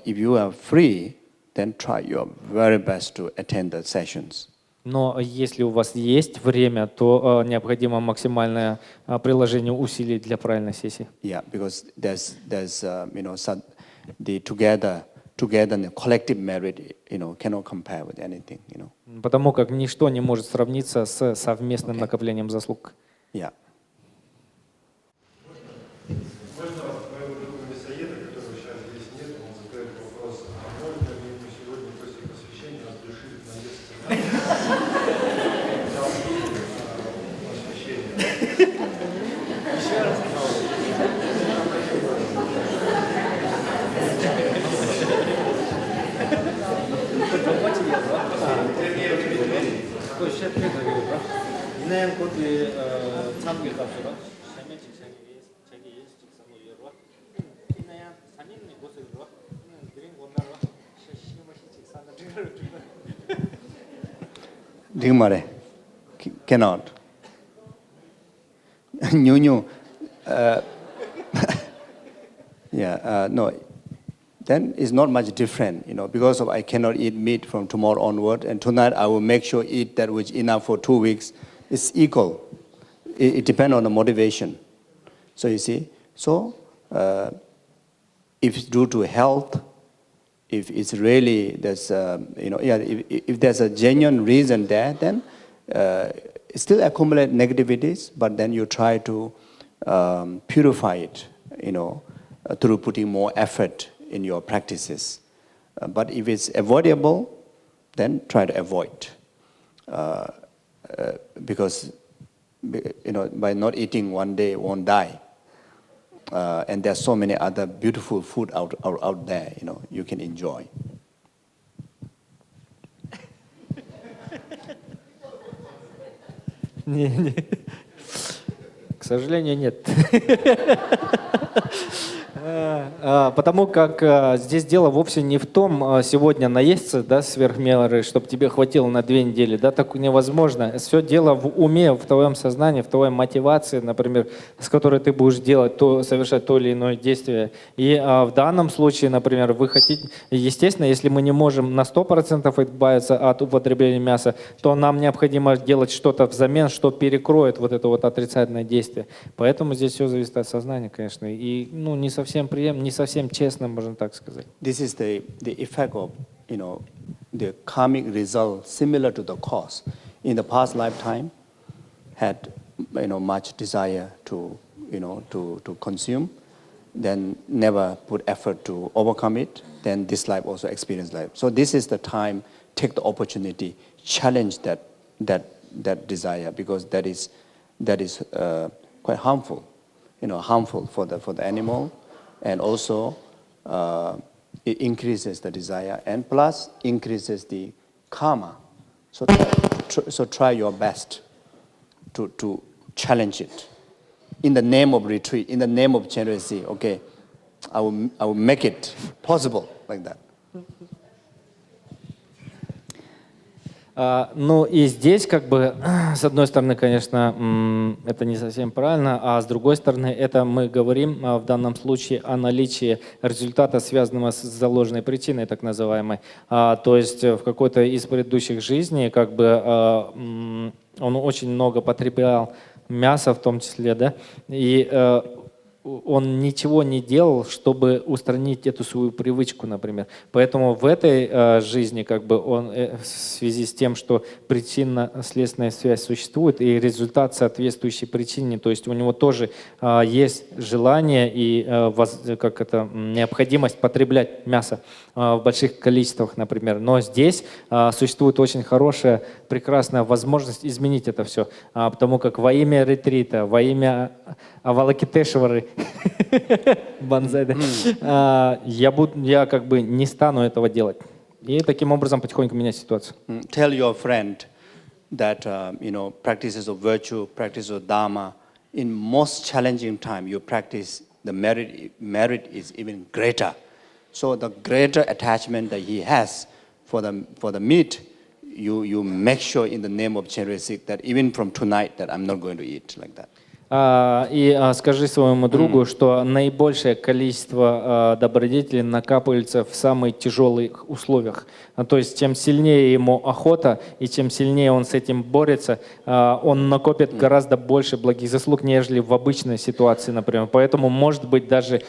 Speaker 1: if you are free, then try your very best to attend the sessions.
Speaker 2: Но если у вас есть время, то необходимо максимальное приложение усилий для правильной сессии.
Speaker 1: Yeah, because there's the together the collective merit, cannot compare with anything,
Speaker 2: Потому как ничто не может сравниться с совместным накоплением заслуг.
Speaker 1: Yeah. Digmare cannot. New. No. Then it's not much different, because of I cannot eat meat from tomorrow onward, and tonight I will make sure eat that which enough for 2 weeks. It's equal. It depends on the motivation. So you see, if it's due to health, if it's really there's if there's a genuine reason there, then it still accumulate negativities, but then you try to purify it, through putting more effort in your practices. But if it's avoidable, then try to avoid, because by not eating one day won't die. And there's so many other beautiful food out there, you can enjoy.
Speaker 2: К сожалению, нет. Потому как здесь дело вовсе не в том, сегодня наесться, да, сверх меры, чтобы тебе хватило на 2 недели, да, так невозможно. Все дело в уме, в твоем сознании, в твоей мотивации, например, с которой ты будешь делать, совершать то или иное действие. И в данном случае, например, вы хотите, естественно, если мы не можем на 100% избавиться от употребления мяса, то нам необходимо делать что-то взамен, что перекроет вот это вот отрицательное действие. Поэтому здесь все зависит от сознания, конечно. И ну, не совсем честно, можно так сказать.
Speaker 1: This is the effect of, the karmic result similar to the cause. In the past lifetime, had, much desire to, to consume, then never put effort to overcome it, then this life also experience life. So this is the time, take the opportunity, challenge that desire, because that is quite harmful, harmful for the animal, and also it increases the desire, and plus increases the karma. So try your best to challenge it. In the name of retreat, in the name of generosity, okay, I will make it possible like that.
Speaker 2: Ну и здесь как бы, с одной стороны, конечно, это не совсем правильно, а с другой стороны, это мы говорим в данном случае о наличии результата, связанного с заложенной причиной, так называемой. То есть в какой-то из предыдущих жизней как бы он очень много потреблял мяса в том числе, да, и он ничего не делал, чтобы устранить эту свою привычку, например. Поэтому в этой жизни как бы он в связи с тем, что причинно-следственная связь существует и результат соответствующей причине, то есть у него тоже есть желание и необходимость потреблять мясо в больших количествах, например. Но здесь существует очень хорошая, прекрасная возможность изменить это все, потому как во имя ретрита, во имя Авалокитешвары, банзай, я как бы не стану этого делать. И таким образом потихоньку менять ситуацию.
Speaker 1: Tell your friend that practices of virtue, practice of dharma, in most challenging time you practice, the merit is even greater. So the greater attachment that he has for the meat, you make sure in the name of generosity that even from tonight that I'm not going to eat like that.
Speaker 2: И скажи своему другу, что наибольшее количество добродетелей накапливается в самых тяжелых условиях. То есть, чем сильнее ему охота, и чем сильнее он с этим борется, он накопит гораздо больше благих заслуг, нежели в обычной ситуации, например. Поэтому, может быть, даже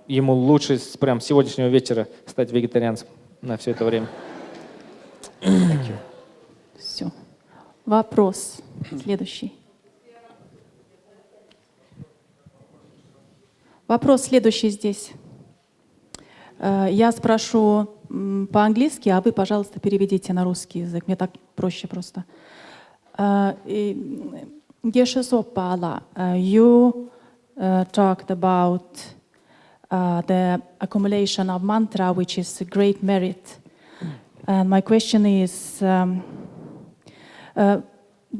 Speaker 2: ему лучше прямо с сегодняшнего вечера стать вегетарианцем на все это время.
Speaker 3: Все. Вопрос следующий. Вопрос следующий здесь. Я спрошу по-английски, а вы, пожалуйста, переведите на русский язык. Мне так проще просто. Геше Сопа, you talked about the accumulation of mantra, which is a great merit. And my question is,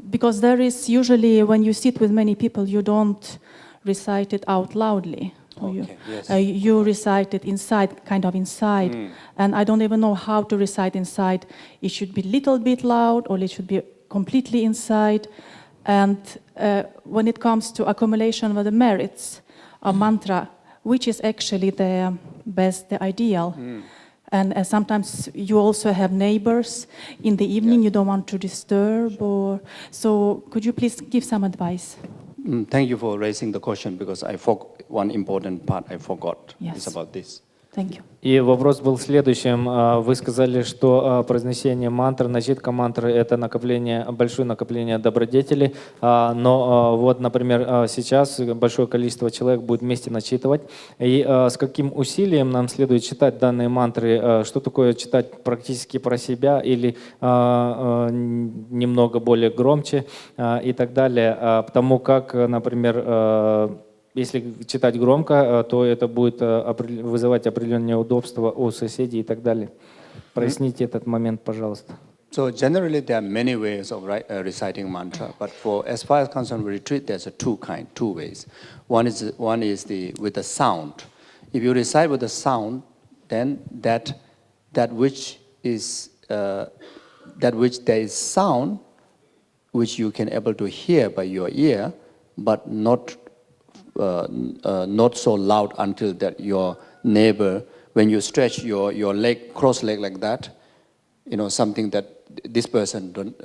Speaker 3: because there is usually, when you sit with many people, you don't recite it out loudly.
Speaker 1: Okay, yes.
Speaker 3: You recite it inside, kind of inside. And I don't even know how to recite inside. It should be a little bit loud or it should be completely inside. And when it comes to accumulation of the merits of mantra, which is actually the best, the ideal. And sometimes you also have neighbors in the evening, you don't want to disturb. So could you please give some advice?
Speaker 1: Thank you for raising the question, because one important part I forgot.
Speaker 3: Yes.
Speaker 1: Is about this.
Speaker 3: Thank you.
Speaker 2: И вопрос был следующим. Вы сказали, что произнесение мантры, начитка мантры — это большое накопление добродетелей. Но вот, например, сейчас большое количество человек будет вместе начитывать. И с каким усилием нам следует читать данные мантры? Что такое читать практически про себя или немного более громче и так далее? Потому как, например, если читать громко, то это будет вызывать определенные неудобства у соседей и так далее. Проясните этот момент, пожалуйста.
Speaker 1: So generally, there are many ways of reciting mantra, but for as far as concerned with retreat, there's two ways. One is with the sound. If you recite with the sound, then that which there is sound, which you can able to hear by your ear, but not so loud until that your neighbor, when you stretch your leg, cross leg like that, something that this person don't,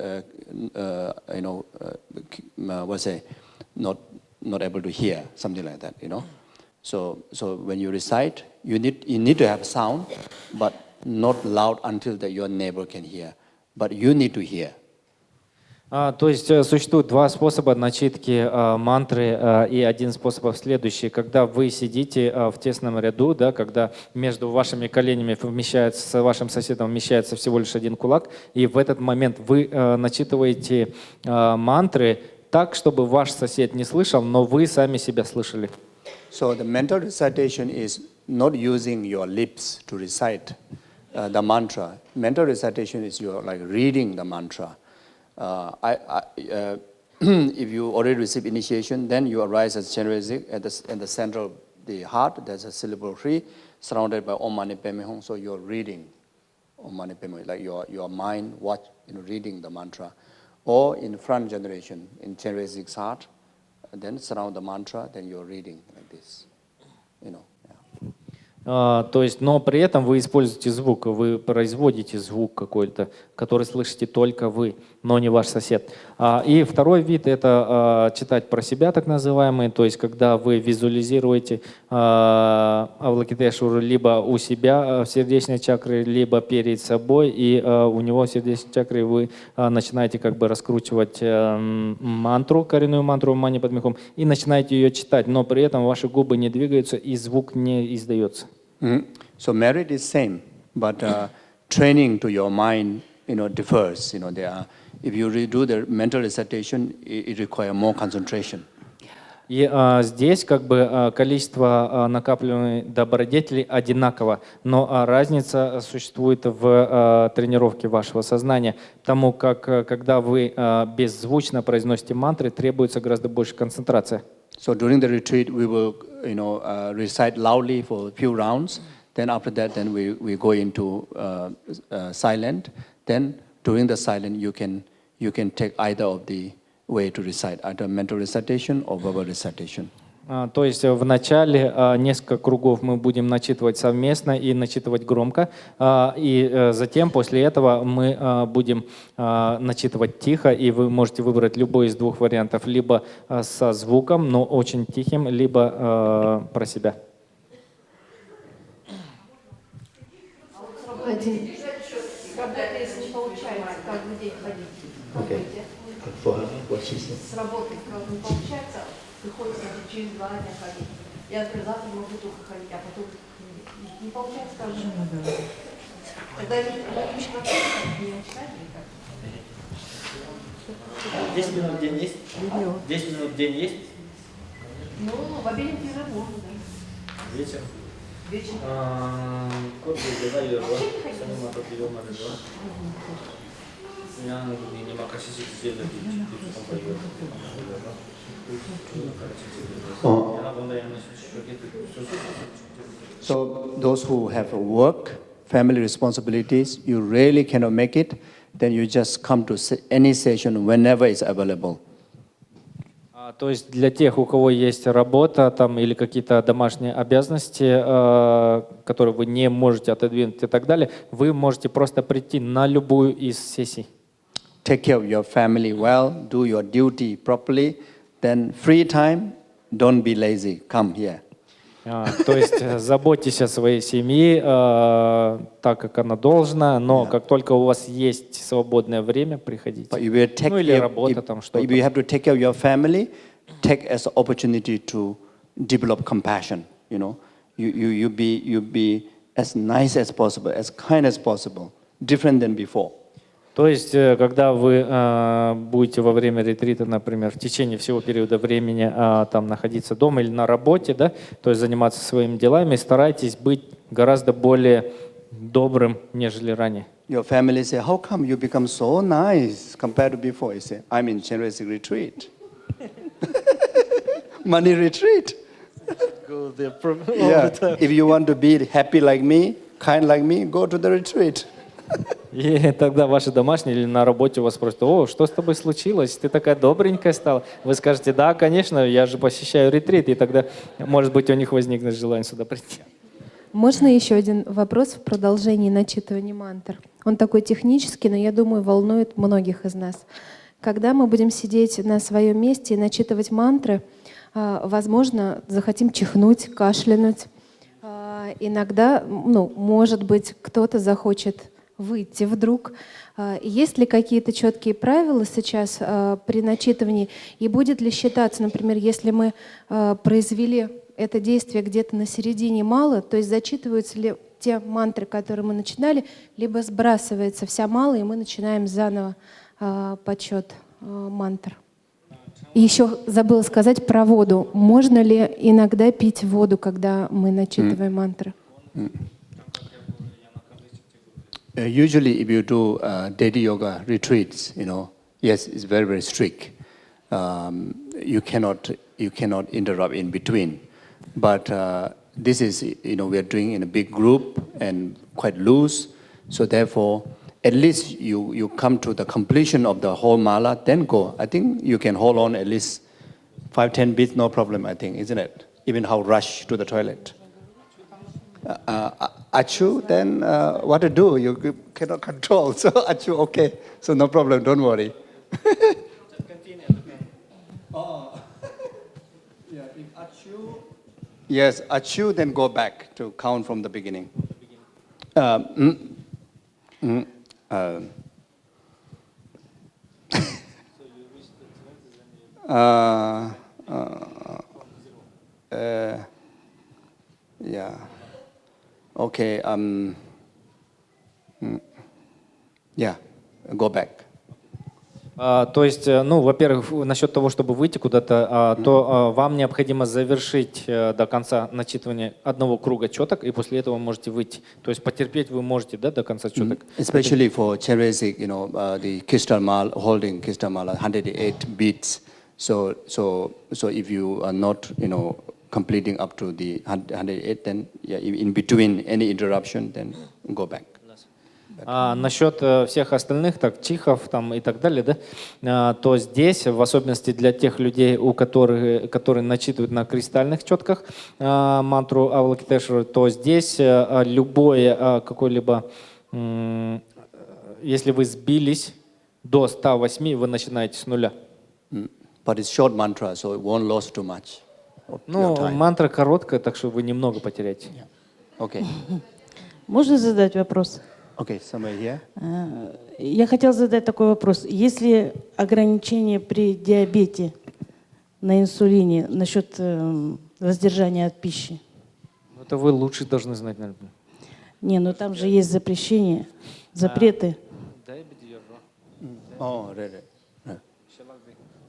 Speaker 1: not able to hear, something like that, So when you recite, you need to have sound, but not loud until that your neighbor can hear, but you need to hear.
Speaker 2: То есть существует два способа начитки мантры, и один способ следующий. Когда вы сидите в тесном ряду, да, когда между вашими коленями с вашим соседом вмещается всего лишь один кулак, и в этот момент вы начитываете мантры так, чтобы ваш сосед не слышал, но вы сами себя слышали.
Speaker 1: So the mental recitation is not using your lips to recite the mantra. Mental recitation is like reading the mantra. If you already receive initiation, then you arise as Chenrezig at the center of the heart. There's a syllable tree surrounded by Om Mani Padme Hum. So you're reading Om Mani Padme Hum, like your mind reading the mantra. Or in front generation, in Chenrezig's heart, then surround the mantra, then you're reading like this.
Speaker 2: То есть, но при этом вы используете звук, вы производите звук какой-то, который слышите только вы, но не ваш сосед. И второй вид — это читать про себя, так называемый, то есть когда вы визуализируете Авалокитешвару либо у себя в сердечной чакре, либо перед собой, и у него в сердечной чакре вы начинаете как бы раскручивать мантру, коренную мантру Мани Падме Хум, и начинаете ее читать, но при этом ваши губы не двигаются и звук не издается.
Speaker 1: So merit is same, but training to your mind, differs. If you do the mental recitation, it requires more concentration.
Speaker 2: И здесь как бы количество накапливаемой добродетели одинаково, но разница существует в тренировке вашего сознания, потому как когда вы беззвучно произносите мантры, требуется гораздо больше концентрации.
Speaker 1: So during the retreat, we will, recite loudly for a few rounds. Then after that, then we go into silent. Then during the silent, you can take either of the way to recite, either mental recitation or verbal recitation.
Speaker 2: То есть в начале несколько кругов мы будем начитывать совместно и начитывать громко, и затем после этого мы будем начитывать тихо, и вы можете выбрать любой из двух вариантов, либо со звуком, но очень тихим, либо про себя.
Speaker 4: С работы не получается, приходится через 2 дня ходить. Я завтра могу только ходить, а потом не получается каждый день. Тогда это лучше не начинать или как?
Speaker 2: 10 минут в день есть? 10 минут в день есть?
Speaker 4: Ну, в обеденный перерыв можно, да.
Speaker 2: Вечер?
Speaker 4: Вечер.
Speaker 1: So those who have work, family responsibilities, you really cannot make it, then you just come to any session whenever it's available.
Speaker 2: То есть для тех, у кого есть работа там, или какие-то домашние обязанности, которые вы не можете отодвинуть и так далее, вы можете просто прийти на любую из сессий.
Speaker 1: Take care of your family well, do your duty properly, then free time, don't be lazy, come here.
Speaker 2: То есть заботьтесь о своей семье так, как она должна, но как только у вас есть свободное время, приходите. Ну или работа там что-то.
Speaker 1: If you have to take care of your family, take as an opportunity to develop compassion. You be as nice as possible, as kind as possible, different than before.
Speaker 2: То есть, когда вы будете во время ретрита, например, в течение всего периода времени там находиться дома или на работе, да, то есть заниматься своими делами, старайтесь быть гораздо более добрым, нежели ранее.
Speaker 1: your family say, how come you become so nice compared to before? You say, I'm in generous retreat. Money retreat.
Speaker 2: Go there all
Speaker 1: Yeah.
Speaker 2: the time.
Speaker 1: If you want to be happy like me, kind like me, go to the retreat.
Speaker 2: И тогда ваши домашние или на работе вас спросят: о, что с тобой случилось? Ты такая добренькая стала. Вы скажете: да, конечно, я же посещаю ретрит. И тогда, может быть, у них возникнет желание сюда прийти.
Speaker 5: Можно еще один вопрос в продолжении начитывания мантр? Он такой технический, но я думаю, волнует многих из нас. Когда мы будем сидеть на своем месте и начитывать мантры, возможно, захотим чихнуть, кашлянуть. Иногда, может быть, кто-то захочет выйти вдруг. Есть ли какие-то четкие правила сейчас при начитывании? И будет ли считаться, например, если мы произвели это действие где-то на середине мало, то есть зачитываются ли те мантры, которые мы начинали, либо сбрасывается вся мало, и мы начинаем заново подсчет мантр? И еще забыла сказать про воду. Можно ли иногда пить воду, когда мы начитываем мантры?
Speaker 1: Usually, if you do daily yoga retreats, yes, it's very, very strict. You cannot interrupt in between. But this is, we are doing in a big group and quite loose. So therefore, at least you come to the completion of the whole mala, then go. I think you can hold on at least 5-10 beats, no problem, I think, isn't it? Even how rush to the toilet. Achu, then what to do? You cannot control. So achu, okay. So no problem, don't worry. Oh. Yeah, if achu, yes, achu, then go back to count from the beginning. Yeah. Okay. Yeah. Go back.
Speaker 2: То есть, во-первых, насчет того, чтобы выйти куда-то, то вам необходимо завершить до конца начитывания одного круга четок, и после этого можете выйти. То есть потерпеть вы можете, да, до конца четок.
Speaker 1: Especially for Cheresic, the crystal mala, holding crystal mala, 108 beats. So if you are not, completing up to the 108, then in between any interruption, then go back.
Speaker 2: Насчет всех остальных, так, чихов там, и так далее, да, то здесь, в особенности для тех людей, которые начитывают на кристальных четках мантру Авалокитешвары, то здесь любое какое-либо, если вы сбились до 108, вы начинаете с нуля.
Speaker 1: But it's short mantra, so it won't lose too much.
Speaker 2: Мантра короткая, так что вы немного потеряете.
Speaker 1: Okay.
Speaker 3: Можно задать вопрос?
Speaker 1: Okay, somewhere here.
Speaker 3: Я хотела задать такой вопрос. Есть ли ограничения при диабете на инсулине насчет воздержания от пищи?
Speaker 2: Это вы лучше должны знать, наверное.
Speaker 3: Не, там же есть запрещения, запреты.
Speaker 1: Oh, right.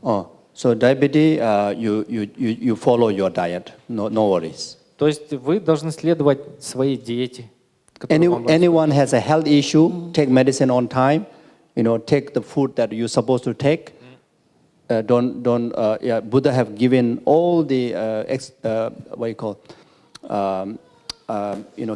Speaker 1: Oh, so diabetes, you follow your diet, no worries.
Speaker 2: То есть вы должны следовать своей диете.
Speaker 1: Anyone has a health issue, take medicine on time, take the food that you're supposed to take. Buddha have given all the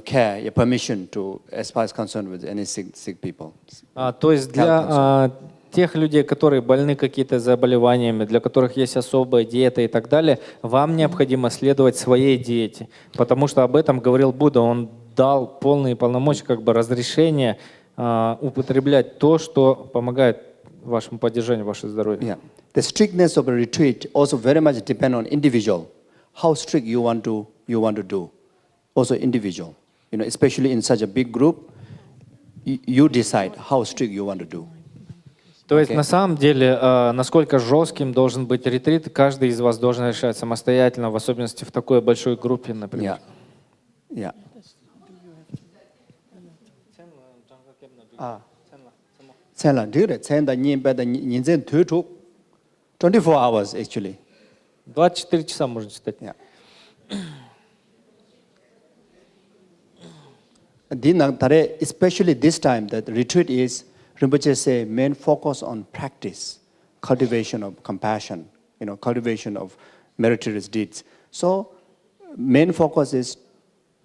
Speaker 1: care, permission to, as far as concerned with any sick people.
Speaker 2: То есть для тех людей, которые больны какими-то заболеваниями, для которых есть особая диета и так далее, вам необходимо следовать своей диете, потому что об этом говорил Будда. Он дал полные полномочия, разрешение употреблять то, что помогает вашему поддержанию вашего здоровья.
Speaker 1: Yeah. The strictness of a retreat also very much depend on individual. How strict you want to do. Also individual. Especially in such a big group, you decide how strict you want to do.
Speaker 2: То есть на самом деле, насколько жестким должен быть ретрит, каждый из вас должен решать самостоятельно, в особенности в такой большой группе, например.
Speaker 1: Yeah. Sela, do it. Send the name by the 24 hours actually.
Speaker 2: 24 часа можно читать.
Speaker 1: Yeah. Especially this time, that retreat is, Rinpoche say, main focus on practice, cultivation of compassion, cultivation of meritorious deeds. So, main focus is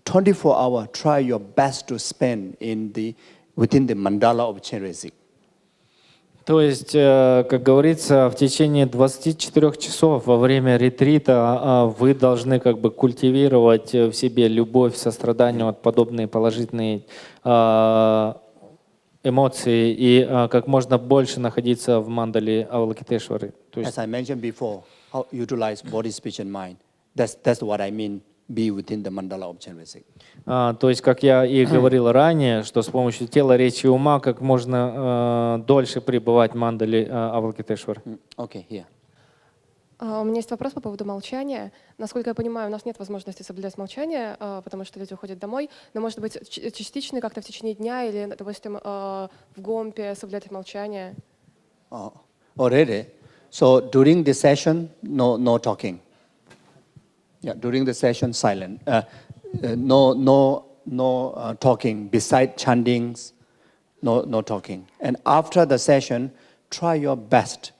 Speaker 1: 24 hours, try your best to spend within the mandala of Chenrezig.
Speaker 2: То есть, как говорится, в течение 24 часов во время ретрита вы должны как бы культивировать в себе любовь, сострадание, вот подобные положительные эмоции и как можно больше находиться в мандале Авалокитешвары.
Speaker 1: As I mentioned before, how utilize body, speech and mind. That's what I mean. Be within the mandala of Chenrezig.
Speaker 2: То есть, как я и говорил ранее, что с помощью тела, речи и ума как можно дольше пребывать в мандале Авалокитешвар.
Speaker 1: Okay, here.
Speaker 6: У меня есть вопрос по поводу молчания. Насколько я понимаю, у нас нет возможности соблюдать молчание, потому что люди уходят домой, но, может быть, частично как-то в течение дня или, допустим, в гомпе соблюдать молчание.
Speaker 1: Already. So during the session, no talking. Yeah, during the session, silent. No talking. Beside chantings, no talking. And after the session, try your best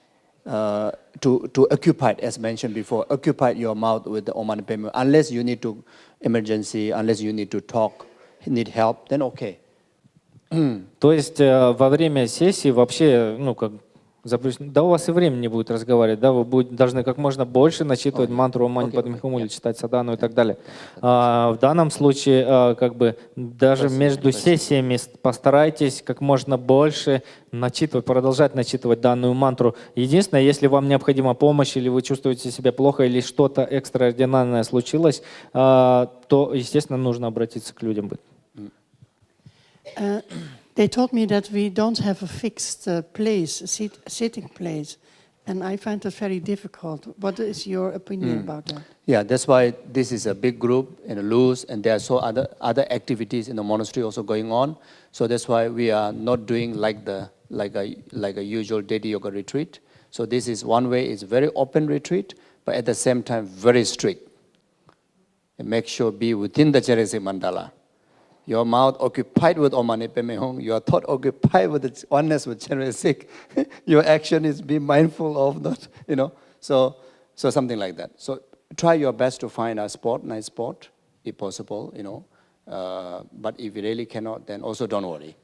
Speaker 1: to occupy, as mentioned before, occupy your mouth with the Om Mani Padme Hum. Unless you need to emergency, unless you need to talk, need help, then okay.
Speaker 2: То есть во время сессии вообще, да у вас и времени не будет разговаривать, да, вы должны как можно больше начитывать мантру Om Mani Padme Hum или читать садану и так далее. В данном случае, как бы, даже между сессиями постарайтесь как можно больше начитывать, продолжать начитывать данную мантру. Единственное, если вам необходима помощь или вы чувствуете себя плохо или что-то экстраординарное случилось, то, естественно, нужно обратиться к людям.
Speaker 7: They told me that we don't have a fixed sitting place, and I find that very difficult. What is your opinion about that?
Speaker 1: Yeah, that's why this is a big group and loose, and there are so other activities in the monastery also going on. So that's why we are not doing like a usual daily yoga retreat. So this is one way; it's very open retreat, but at the same time very strict. And make sure be within the Chenrezig mandala. Your mouth occupied with Om Mani Padme Hum, your thought occupied with the oneness with Chenrezig. Your action is be mindful of that, So something like that. So try your best to find a nice spot, if possible, But if you really cannot, then also don't worry.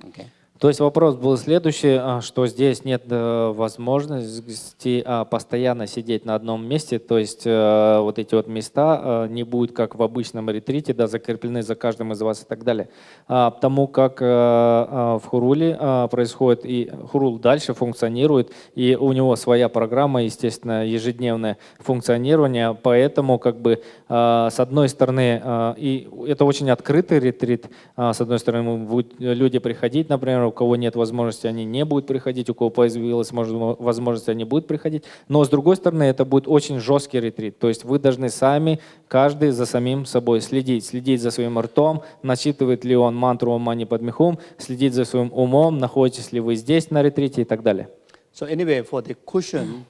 Speaker 1: Okay.
Speaker 2: То есть вопрос был следующий, что здесь нет возможности постоянно сидеть на одном месте, то есть вот эти вот места не будут как в обычном ретрите, да, закреплены за каждым из вас и так далее. Потому как в Хуруле происходит, и Хурул дальше функционирует, и у него своя программа, естественно, ежедневное функционирование, поэтому как бы с одной стороны, и это очень открытый ретрит, с одной стороны будут люди приходить, например, у кого нет возможности, они не будут приходить, у кого появилась возможность, они будут приходить. Но с другой стороны, это будет очень жесткий ретрит. То есть вы должны сами, каждый за самим собой следить за своим ртом, начитывает ли он мантру Om Mani Padme Hum, следить за своим умом, находитесь ли вы здесь на ретрите и так далее.
Speaker 1: So anyway, for the cushion,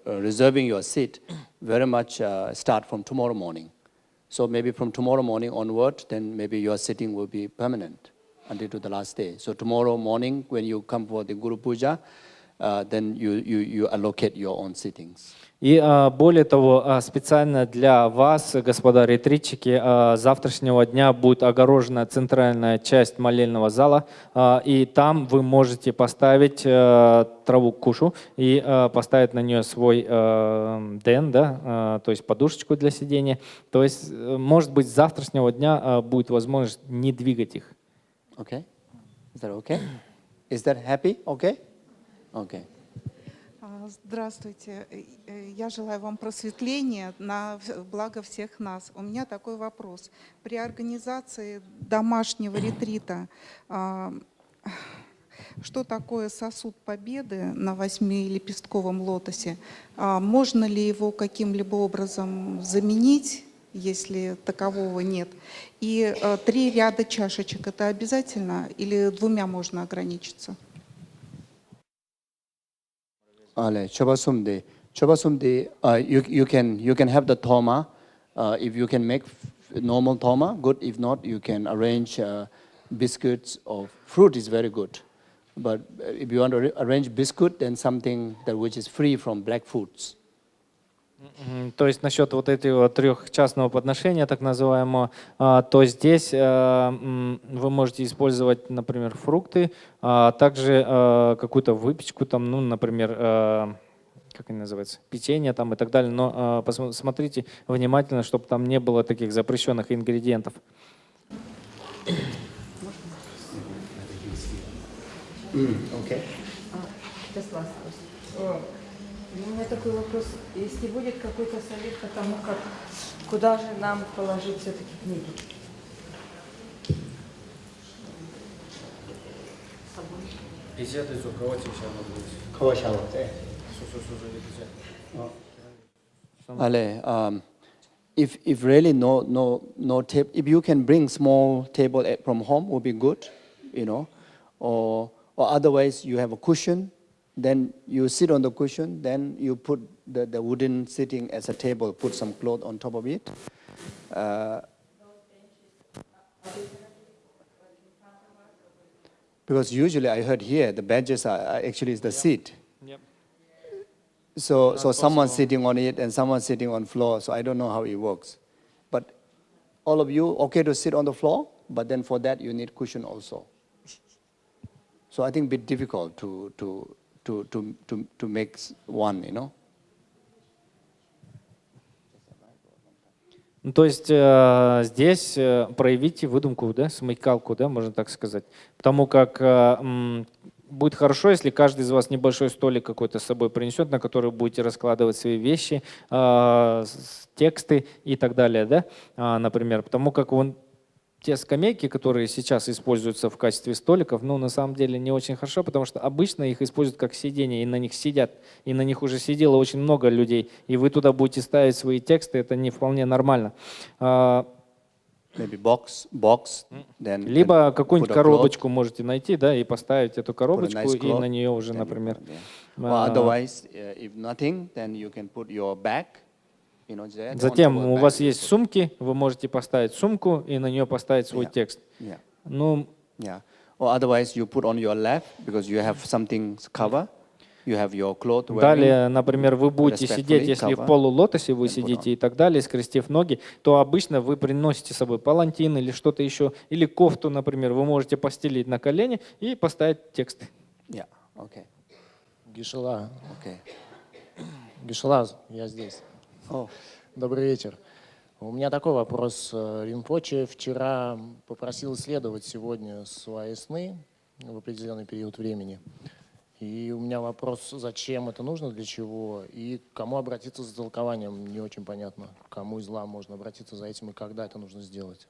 Speaker 1: reserving your seat, very much start from tomorrow morning. So maybe from tomorrow morning onward, then maybe your sitting will be permanent until to the last day. So tomorrow morning, when you come for the Guru Puja, then you allocate your own sittings.
Speaker 2: И более того, специально для вас, господа ретритчики, завтрашнего дня будет огорожена центральная часть молельного зала, и там вы можете поставить траву кушу и поставить на нее свой ден, да, то есть подушечку для сидения. То есть, может быть, с завтрашнего дня будет возможность не двигать их.
Speaker 1: Okay? Is that okay? Is that happy? Okay? Okay.
Speaker 8: Здравствуйте. Я желаю вам просветления на благо всех нас. У меня такой вопрос. При организации домашнего ретрита что такое сосуд победы на 8-лепестковом лотосе? Можно ли его каким-либо образом заменить, если такового нет? И 3 ряда чашечек — это обязательно или 2 можно ограничиться?
Speaker 1: Chobasumde, you can have the thoma if you can make normal thoma, good. If not, you can arrange biscuits or fruit is very good. But if you want to arrange biscuit, then something that which is free from black foods.
Speaker 2: То есть насчет вот этого трехчастного подношения, так называемого, то здесь вы можете использовать, например, фрукты, а также какую-то выпечку, там, ну, например, как они называются, печенье там и так далее. Но смотрите внимательно, чтобы там не было таких запрещенных ингредиентов.
Speaker 1: Okay.
Speaker 9: У меня такой вопрос. Если будет какой-то совет по тому, как, куда же нам положить все-таки книги?
Speaker 1: If really no table, if you can bring small table from home, would be good, you know, or otherwise you have a cushion. Then you sit on the cushion, then you put the wooden sitting as a table, put some cloth on top of it. Because usually I heard here, the benches are actually is the seat.
Speaker 2: Yep.
Speaker 1: So someone's sitting on it and someone's sitting on floor, so I don't know how it works. But all of you, okay to sit on the floor, but then for that you need cushion also. So I think a bit difficult to make one, you know.
Speaker 2: Ну, то есть здесь проявите выдумку, да, смекалку, да, можно так сказать. Потому как будет хорошо, если каждый из вас небольшой столик какой-то с собой принесет, на который будете раскладывать свои вещи, тексты и так далее, да, например. Потому как те скамейки, которые сейчас используются в качестве столиков, ну, на самом деле не очень хорошо, потому что обычно их используют как сиденье, и на них сидят, и на них уже сидело очень много людей, и вы туда будете ставить свои тексты, это не вполне нормально.
Speaker 1: Maybe box, then
Speaker 2: либо какую-нибудь коробочку можете найти, да, и поставить эту коробочку, и на нее уже, например.
Speaker 1: Otherwise, if nothing, then you can put your bag.
Speaker 2: Затем у вас есть сумки, вы можете поставить сумку и на нее поставить свой текст. Ну,
Speaker 1: Or otherwise you put on your lap because you have something cover. You have your cloth wearing.
Speaker 2: Далее, например, вы будете сидеть, если в полулотосе вы сидите и так далее, скрестив ноги, то обычно вы приносите с собой палантин или что-то еще, или кофту, например, вы можете постелить на колени и поставить текст.
Speaker 10: Геше-ла. Геше-ла, я здесь. Добрый вечер. У меня такой вопрос. Ринпоче вчера попросил исследовать сегодня свои сны в определенный период времени. И у меня вопрос, зачем это нужно, для чего, и к кому обратиться за толкованием, не очень понятно. К кому из ла можно обратиться за этим и когда это нужно сделать.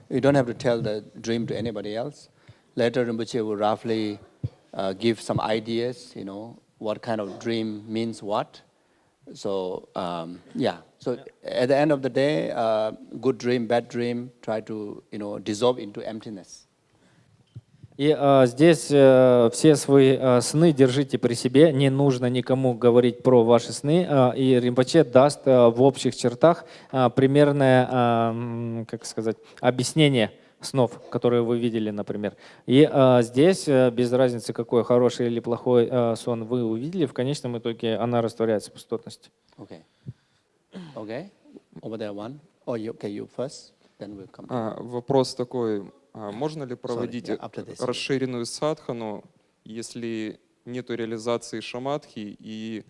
Speaker 1: You don't have to tell the dream to anybody else. Later, Rinpoche will roughly give some ideas, you know, what kind of dream means what. So, So at the end of the day, good dream, bad dream, try to, you know, dissolve into emptiness.
Speaker 2: И здесь все свои сны держите при себе, не нужно никому говорить про ваши сны, и Ринпоче даст в общих чертах примерное, как сказать, объяснение снов, которые вы видели, например. И здесь, без разницы, какой хороший или плохой сон вы увидели, в конечном итоге она растворяется в пустотности.
Speaker 1: Okay. Over there one. Oh, you first, then we'll come.
Speaker 11: Вопрос такой. Можно ли проводить расширенную садхану, если нет реализации шамадхи и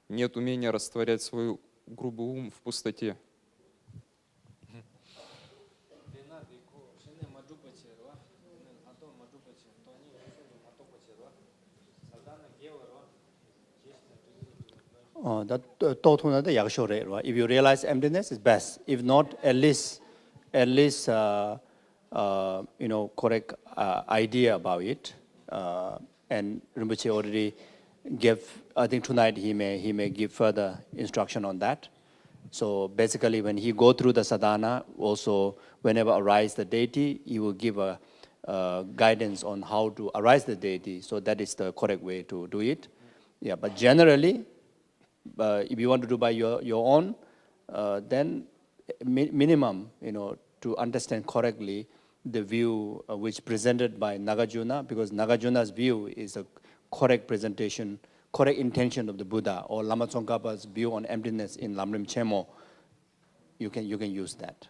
Speaker 11: нет умения растворять свой грубый ум в пустоте?
Speaker 1: If you realize emptiness, it's best. If not, at least you know, correct idea about it. And Rinpoche already gave. I think tonight he may give further instruction on that. So basically, when he go through the sadhana, also whenever arise the deity, he will give a guidance on how to arise the deity. So that is the correct way to do it. Yeah, but generally, if you want to do by your own, then minimum, to understand correctly the view which presented by Nagarjuna, because Nagarjuna's view is a correct presentation, correct intention of the Buddha, or Lama Tsongkhapa's view on emptiness in Lamrim Chemo. You can use that.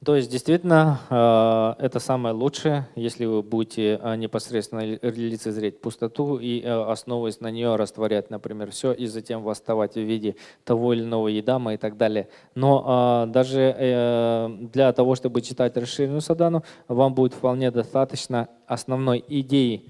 Speaker 2: То есть действительно это самое лучшее, если вы будете непосредственно лицезреть пустоту и, основываясь на нее, растворять, например, все, и затем восставать в виде того или иного едама и так далее. Но даже для того, чтобы читать расширенную садану, вам будет вполне достаточно основной идеи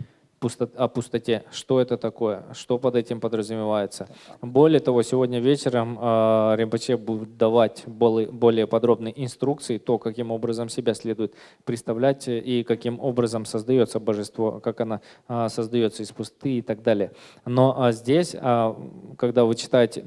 Speaker 2: о пустоте, что это такое, что под этим подразумевается. Более того, сегодня вечером Ринпоче будет давать более подробные инструкции, то, каким образом себя следует представлять и каким образом создается божество, как оно создается из пустоты и так далее. Но здесь, когда вы читаете,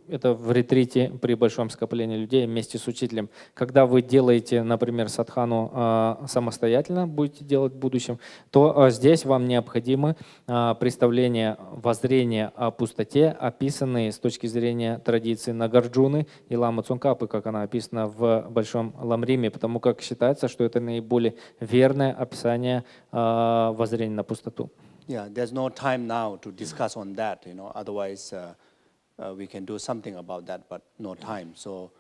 Speaker 2: это в ретрите при большом скоплении людей вместе с учителем. Когда вы делаете, например, садхану самостоятельно, будете делать в будущем, то здесь вам необходимо представление, воззрение о пустоте, описанные с точки зрения традиции Нагарджуны и Ламы Цонкапы, как она описана в Большом Ламриме, потому как считается, что это наиболее верное описание воззрения на пустоту.
Speaker 1: Yeah, there's no time now to discuss on that, otherwise we can do something about that, but no time. So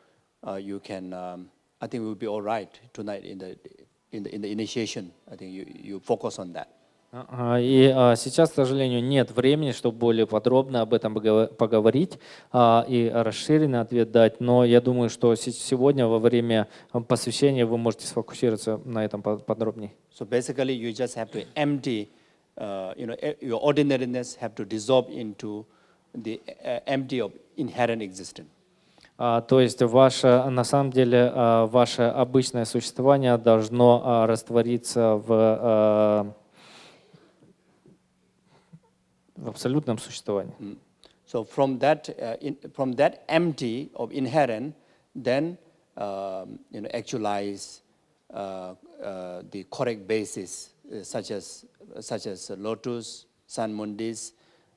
Speaker 1: you can, I think we'll be all right tonight in the initiation. I think you focus on that.
Speaker 2: И сейчас, к сожалению, нет времени, чтобы более подробно об этом поговорить и расширенный ответ дать. Но я думаю, что сегодня во время посвящения вы можете сфокусироваться на этом подробнее.
Speaker 1: So basically, you just have to empty, your ordinariness have to dissolve into the empty of inherent existence.
Speaker 2: То есть на самом деле ваше обычное существование должно раствориться в абсолютном существовании.
Speaker 1: So from that empty of inherent, then actualize the correct basis, such as lotus, sun, mundis,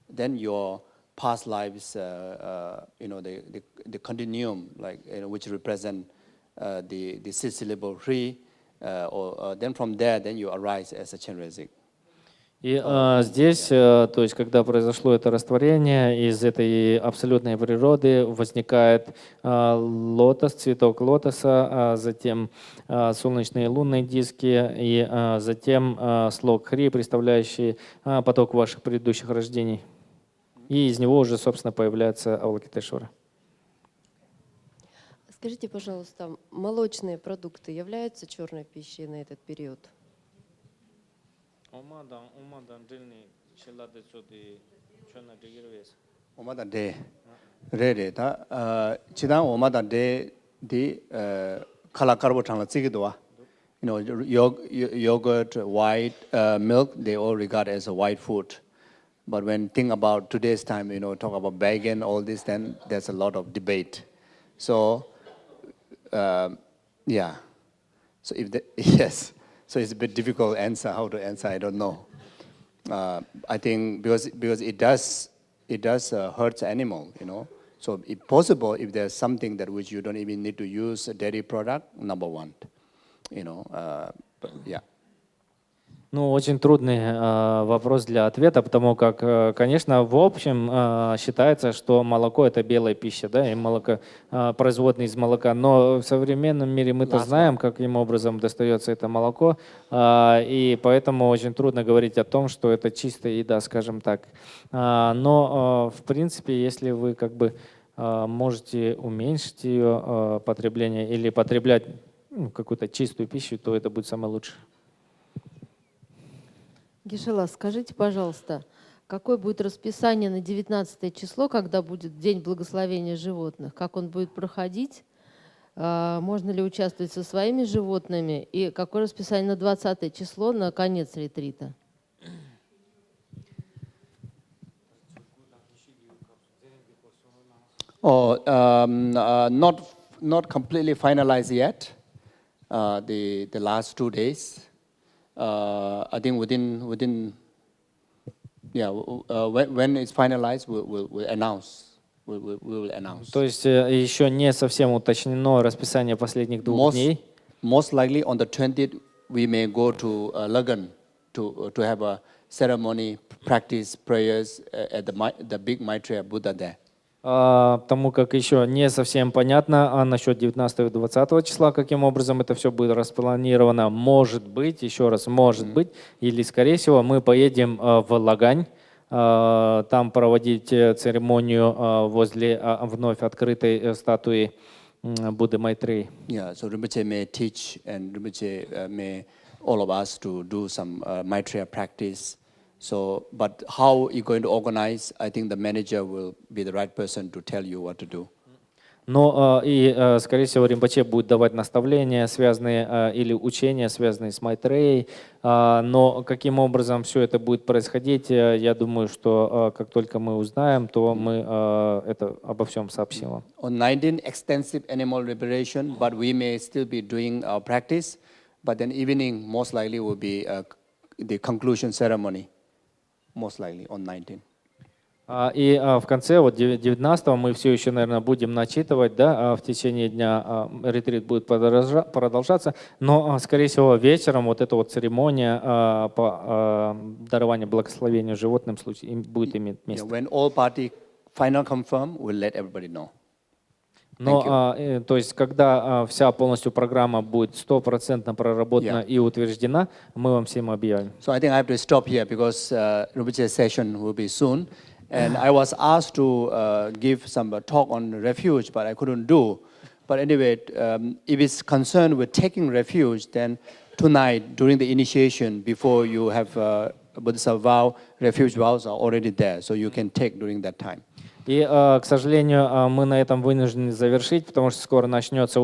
Speaker 1: then your past lives, the continuum, like which represent the six-syllable tree, or then from there, then you arise as a Chenrezig.
Speaker 2: И здесь, то есть, когда произошло это растворение, из этой абсолютной природы возникает лотос, цветок лотоса, затем солнечные и лунные диски, и затем слог хри, представляющий поток ваших предыдущих рождений. И из него уже, собственно, появляется Авалокитешвары.
Speaker 12: Скажите, пожалуйста, молочные продукты являются черной пищей на этот период?
Speaker 1: Yogurt, white milk, they all regard as a white food. But when think about today's time, talk about vegan, all this, then there's a lot of debate. So, yeah. So yes. So it's a bit difficult answer how to answer. I don't know. I think because it does hurt animal, So if possible, if there's something that which you don't even need to use a dairy product, number one, yeah.
Speaker 2: Очень трудный вопрос для ответа, потому как, конечно, в общем считается, что молоко – это белая пища, да, и молоко производное из молока. Но в современном мире мы-то знаем, каким образом достается это молоко, и поэтому очень трудно говорить о том, что это чистая еда, скажем так. Но, в принципе, если вы можете уменьшить ее потребление или потреблять какую-то чистую пищу, то это будет самое лучшее.
Speaker 13: Геше-ла, скажите, пожалуйста, какое будет расписание на 19 число, когда будет День благословения животных? Как он будет проходить? Можно ли участвовать со своими животными? И какое расписание на 20 число, на конец ретрита?
Speaker 1: Oh, not completely finalized yet. The last 2 days. I think within when it's finalized, we'll announce. We will announce.
Speaker 2: То есть еще не совсем уточнено расписание последних 2 дней.
Speaker 1: Most likely on the 20th, we may go to Lagan to have a ceremony, practice prayers at the big Maitreya Buddha there.
Speaker 2: Потому как еще не совсем понятно насчет 19 и 20 числа, каким образом это все будет распланировано. Может быть, еще раз, может быть, или, скорее всего, мы поедем в Лагань, там проводить церемонию возле вновь открытой статуи Будды Майтреи.
Speaker 1: Yeah, so Rinpoche may teach and Rinpoche may all of us to do some Maitreya practice. So, but how you're going to organize, I think the manager will be the right person to tell you what to do.
Speaker 2: Но и, скорее всего, Ринпоче будет давать наставления, связанные или учения, связанные с Майтреей. Но каким образом все это будет происходить, я думаю, что как только мы узнаем, то мы это обо всем сообщим вам.
Speaker 1: On 19, extensive animal liberation, but we may still be doing our practice. But then evening, most likely, will be the conclusion ceremony. Most likely on 19.
Speaker 2: И в конце, вот 19-го, мы все еще, наверное, будем начитывать, да, в течение дня ретрит будет продолжаться, но, скорее всего, вечером вот эта вот церемония по дарованию благословения животным будет иметь место.
Speaker 1: When all party final confirm, we'll let everybody know.
Speaker 2: Но, то есть, когда вся полностью программа будет 100% проработана и утверждена, мы вам всем объявим.
Speaker 1: So I think I have to stop here because Rinpoche's session will be soon. And I was asked to give some talk on refuge, but I couldn't do. But anyway, if it's concerned with taking refuge, then tonight during the initiation, before you have Buddhist vow, refuge vows are already there, so you can take during that time.
Speaker 2: И, к сожалению, мы на этом вынуждены завершить, потому что скоро начнутся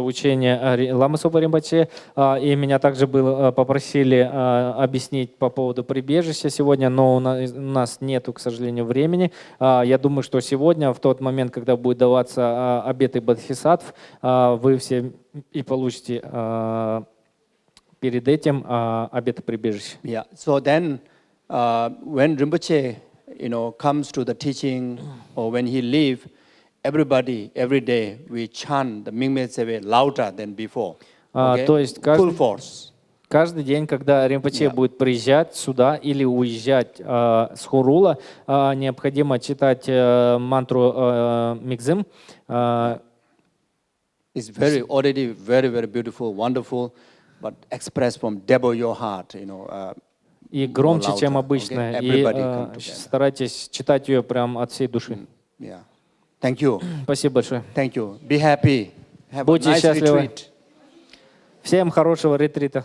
Speaker 2: учения ламы Сопы Ринпоче. И меня также попросили объяснить по поводу прибежища сегодня, но у нас нету, к сожалению, времени. Я думаю, что сегодня, в тот момент, когда будет даваться обеты бодхисаттв, вы все и получите перед этим обеты прибежища.
Speaker 1: Yeah. So then, when Rinpoche comes to the teaching, or when he leave, everybody, every day, we chant the Mingme Tseve louder than before. Okay?
Speaker 2: То есть
Speaker 1: Full force.
Speaker 2: Каждый день, когда Ринпоче будет приезжать сюда или уезжать с Хурула, необходимо читать мантру Мигзим.
Speaker 1: It's already very beautiful, wonderful, but expressed from depth of your heart,
Speaker 2: И громче, чем обычно. И старайтесь читать ее прям от всей души.
Speaker 1: Yeah. Thank you.
Speaker 2: Спасибо большое.
Speaker 1: Thank you. Be happy. Have
Speaker 2: Будьте
Speaker 1: a nice
Speaker 2: счастливы.
Speaker 1: retreat.
Speaker 2: Всем хорошего ретрита.